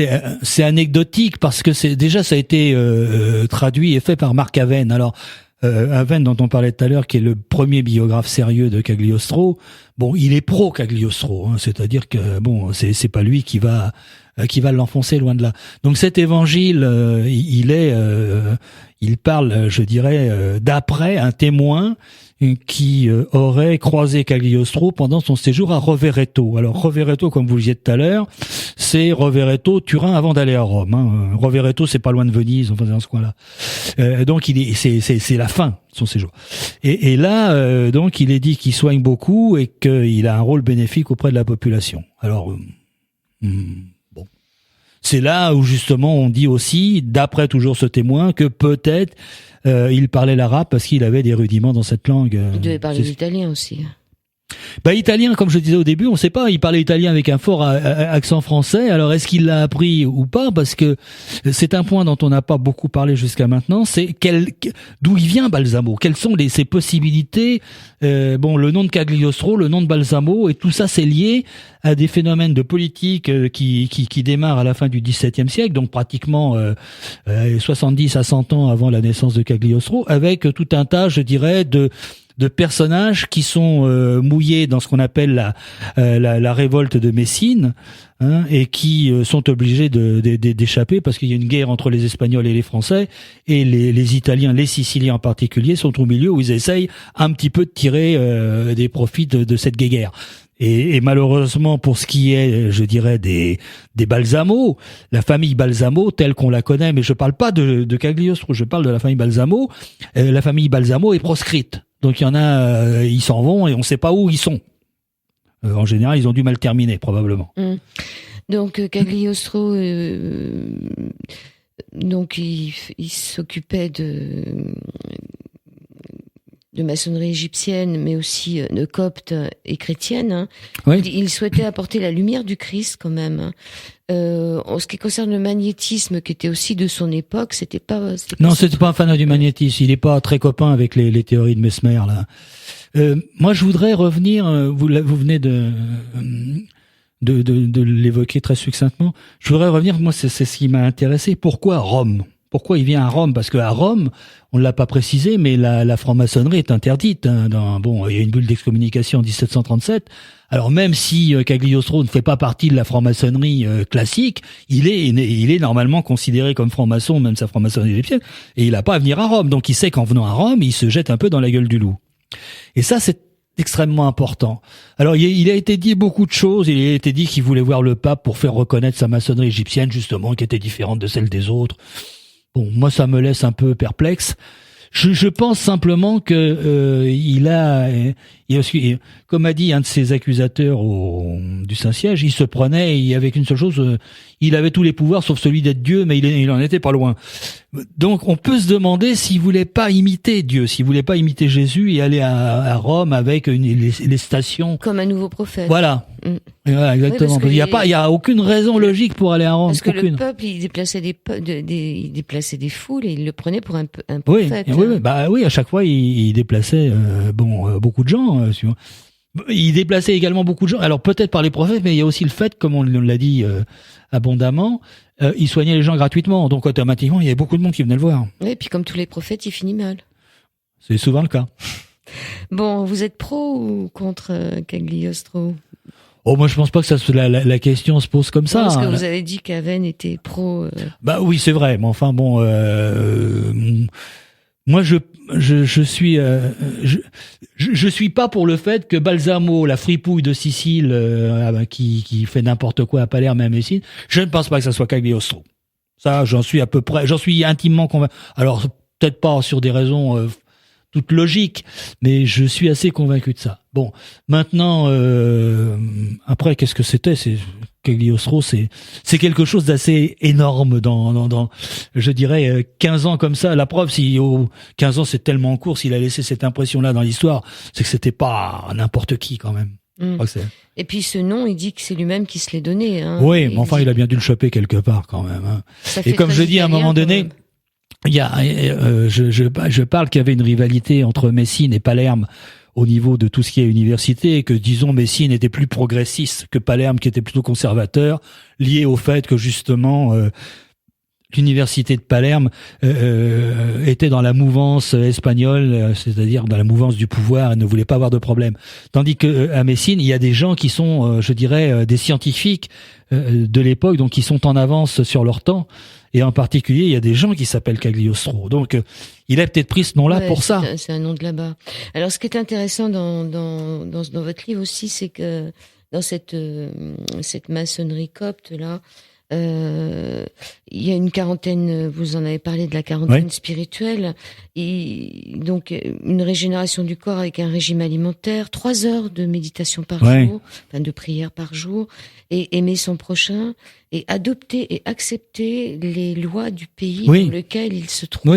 c'est anecdotique parce que ça a été traduit et fait par Marc Aven. Alors Aven, dont on parlait tout à l'heure, qui est le premier biographe sérieux de Cagliostro, bon, il est pro Cagliostro, hein, c'est-à-dire que bon, c'est pas lui qui va l'enfoncer, loin de là. Donc cet évangile, il parle, je dirais, d'après un témoin qui aurait croisé Cagliostro pendant son séjour à Rovereto. Alors Rovereto, comme vous le disiez tout à l'heure, c'est Rovereto, Turin avant d'aller à Rome. Hein. Rovereto, c'est pas loin de Venise, enfin dans ce coin-là. Donc c'est la fin de son séjour. Et là, donc il est dit qu'il soigne beaucoup et qu'il a un rôle bénéfique auprès de la population. Alors bon, c'est là où justement on dit aussi, d'après toujours ce témoin, que peut-être il parlait l'arabe parce qu'il avait des rudiments dans cette langue. Il devait parler l'italien aussi. Bah italien, comme je disais au début, on sait pas. Il parlait italien avec un fort accent français. Alors est-ce qu'il l'a appris ou pas? Parce que c'est un point dont on n'a pas beaucoup parlé jusqu'à maintenant. C'est d'où il vient Balsamo? Quelles sont ses possibilités? Bon, le nom de Cagliostro, le nom de Balsamo, et tout ça, c'est lié à des phénomènes de politique qui démarrent à la fin du XVIIe siècle, donc pratiquement 70 à 100 ans avant la naissance de Cagliostro, avec tout un tas, je dirais, de personnages qui sont mouillés dans ce qu'on appelle la révolte de Messine, hein, et qui sont obligés d'échapper parce qu'il y a une guerre entre les Espagnols et les Français, et les Italiens, les Siciliens en particulier, sont au milieu où ils essayent un petit peu de tirer des profits de cette guerre. Et malheureusement, pour ce qui est, je dirais, des Balsamo, la famille Balsamo telle qu'on la connaît, mais je parle pas de Cagliostro, je parle de la famille Balsamo. La famille Balsamo est proscrite. Donc il y en a, ils s'en vont et on sait pas où ils sont. En général, ils ont dû mal terminer, probablement. Donc Cagliostro, donc il s'occupait de maçonnerie égyptienne, mais aussi de copte et chrétienne. Hein. Oui. Il souhaitait apporter la lumière du Christ quand même. Hein. En ce qui concerne le magnétisme, qui était aussi de son époque, c'était pas un fan du magnétisme. Il est pas très copain avec les théories de Mesmer là. Moi, je voudrais revenir. Vous venez de l'évoquer très succinctement. Je voudrais revenir. Moi, c'est ce qui m'a intéressé. Pourquoi Rome? Pourquoi il vient à Rome? Parce que à Rome, on ne l'a pas précisé, mais la franc-maçonnerie est interdite. Hein, il y a une bulle d'excommunication en 1737. Alors même si Cagliostro ne fait pas partie de la franc-maçonnerie classique, il est normalement considéré comme franc-maçon, même sa franc-maçonnerie égyptienne, et il n'a pas à venir à Rome. Donc il sait qu'en venant à Rome, il se jette un peu dans la gueule du loup. Et ça, c'est extrêmement important. Alors il a été dit beaucoup de choses. Il a été dit qu'il voulait voir le pape pour faire reconnaître sa maçonnerie égyptienne, justement, qui était différente de celle des autres. Bon, moi, ça me laisse un peu perplexe. Je pense simplement que il a, comme a dit un de ses accusateurs du Saint-Siège, il se prenait, et avec une seule chose, il avait tous les pouvoirs sauf celui d'être Dieu, mais il en était pas loin. Donc on peut se demander s'il voulait pas imiter Dieu, s'il voulait pas imiter Jésus et aller à Rome avec les stations comme un nouveau prophète. Voilà. Voilà, exactement. Oui, il y a aucune raison logique pour aller à Rome. Parce que aucune. le peuple, il déplaçait des foules et il le prenait pour un prophète. Oui, à chaque fois il déplaçait beaucoup de gens. Il déplaçait également beaucoup de gens. Alors peut-être par les prophètes, mais il y a aussi le fait, comme on l'a dit abondamment, il soignait les gens gratuitement. Donc automatiquement, il y avait beaucoup de monde qui venait le voir. Oui, et puis comme tous les prophètes, il finit mal. C'est souvent le cas. Bon, vous êtes pro ou contre Cagliostro? Oh, moi je pense pas que ça la question se pose comme ça. Parce que vous avez dit qu'Aven était pro. Bah oui, c'est vrai, mais enfin bon, moi je suis pas pour le fait que Balsamo, la fripouille de Sicile, qui fait n'importe quoi à Palerme et à Messine, je ne pense pas que ça soit Cagliostro. Ça, j'en suis intimement convaincu. Alors peut-être pas sur des raisons toute logique, mais je suis assez convaincu de ça. Bon, maintenant, après, qu'est-ce que c'était? C'est Cagliostro, c'est quelque chose d'assez énorme dans, je dirais, 15 ans comme ça. La preuve, 15 ans, c'est tellement court, s'il a laissé cette impression-là dans l'histoire, c'est que c'était pas n'importe qui, quand même. Et puis ce nom, il dit que c'est lui-même qui se l'est donné. Hein. Oui, mais enfin, il a bien dû le choper quelque part, quand même. Hein. Et comme je dis à un moment donné, il y a, je parle qu'il y avait une rivalité entre Messine et Palerme au niveau de tout ce qui est université, et que, disons, Messine était plus progressiste que Palerme, qui était plutôt conservateur, lié au fait que, justement, l'université de Palerme était dans la mouvance espagnole, c'est-à-dire dans la mouvance du pouvoir, et ne voulait pas avoir de problème. Tandis que à Messine, il y a des gens qui sont, je dirais, des scientifiques de l'époque, donc qui sont en avance sur leur temps. Et en particulier, il y a des gens qui s'appellent Cagliostro. Donc, il a peut-être pris ce nom-là pour ça. C'est un nom de là-bas. Alors, ce qui est intéressant dans votre livre aussi, c'est que dans cette maçonnerie copte là, il y a une quarantaine, vous en avez parlé de la quarantaine spirituelle, et donc une régénération du corps avec un régime alimentaire, 3 heures de méditation par jour, enfin de prière par jour, et aimer son prochain, et adopter et accepter les lois du pays dans lequel il se trouve.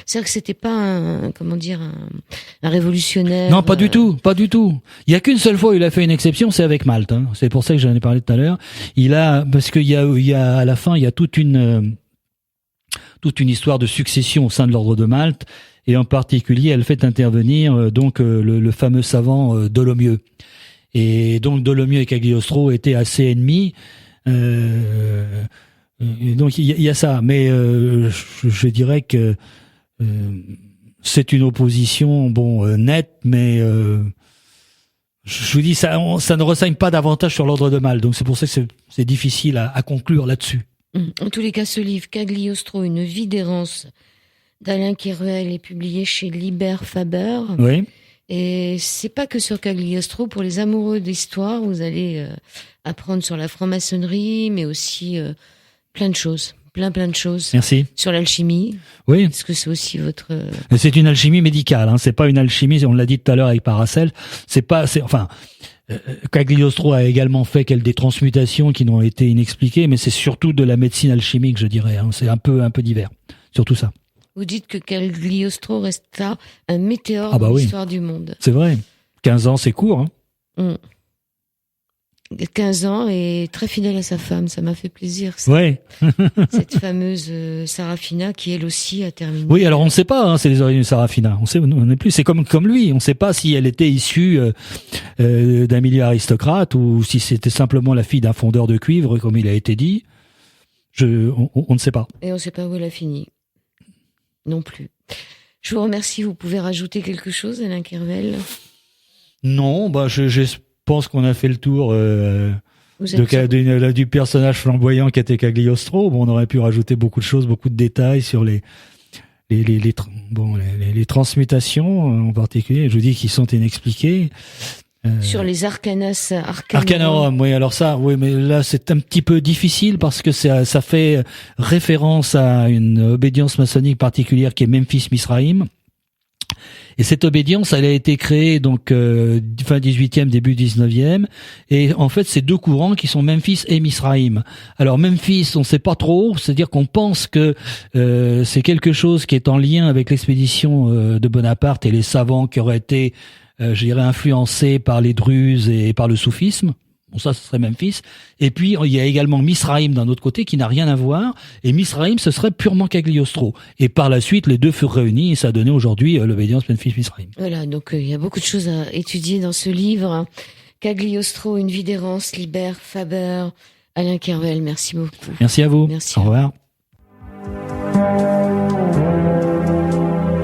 C'est-à-dire que c'était pas un révolutionnaire. Non, pas du tout, pas du tout. Il y a qu'une seule fois où il a fait une exception, c'est avec Malte. Hein. C'est pour ça que j'en ai parlé tout à l'heure. Parce qu'il y a à la fin, il y a toute une histoire de succession au sein de l'ordre de Malte, et en particulier, elle fait intervenir le fameux savant Dolomieu. Et donc Dolomieu et Cagliostro étaient assez ennemis. Donc il y a ça, mais je dirais que c'est une opposition nette, mais je vous dis ça ne renseigne pas davantage sur l'ordre de Malte, donc c'est pour ça que c'est difficile à conclure là-dessus. En tous les cas, ce livre Cagliostro, une vie d'errance d'Alain Kéruel est publié chez Liber Faber. Oui. Et c'est pas que sur Cagliostro. Pour les amoureux d'histoire, vous allez apprendre sur la franc-maçonnerie, mais aussi plein de choses. Plein de choses. Merci. Sur l'alchimie. Oui. Parce que c'est aussi votre... C'est une alchimie médicale, hein. C'est pas une alchimie, on l'a dit tout à l'heure avec Paracel. Cagliostro a également fait des transmutations qui n'ont été inexpliquées, mais c'est surtout de la médecine alchimique, je dirais, hein. C'est un peu divers. Surtout ça. Vous dites que Cagliostro resta un météore dans l'histoire du monde. C'est vrai. 15 ans, c'est court, hein. 15 ans et très fidèle à sa femme, ça m'a fait plaisir. Ouais. Cette fameuse Sarafina qui elle aussi a terminé. Oui, alors on ne sait pas, hein, c'est les origines de Sarafina. On n'est plus. C'est comme lui. On ne sait pas si elle était issue d'un milieu aristocrate ou si c'était simplement la fille d'un fondeur de cuivre, comme il a été dit. On ne sait pas. Et on ne sait pas où elle a fini. Non plus. Je vous remercie. Vous pouvez rajouter quelque chose, Alain Kéruel? Non, je pense qu'on a fait le tour du personnage flamboyant qui était Cagliostro. On aurait pu rajouter beaucoup de choses, beaucoup de détails sur les transmutations en particulier. Je vous dis qu'ils sont inexpliqués. Sur les Arcanorum. Arcanorum, oui. Alors ça, oui, mais là c'est un petit peu difficile parce que ça fait référence à une obédience maçonnique particulière qui est Memphis Misraïm. Et cette obédience, elle a été créée donc fin 18e, début 19e, et en fait, c'est 2 courants qui sont Memphis et Misraïm. Alors Memphis, on sait pas trop, c'est-à-dire qu'on pense que c'est quelque chose qui est en lien avec l'expédition de Bonaparte et les savants qui auraient été, je dirais, influencés par les Druzes et par le soufisme. Bon, ça, ce serait Memphis. Et puis, il y a également Misraïm d'un autre côté qui n'a rien à voir. Et Misraïm, ce serait purement Cagliostro. Et par la suite, les deux furent réunis et ça a donné aujourd'hui l'obédience Memphis-Misraïm. Voilà, donc il y a beaucoup de choses à étudier dans ce livre. Cagliostro, une vie d'errance, Liber Faber. Alain Kéruel, merci beaucoup. Merci à vous. Merci. Au revoir.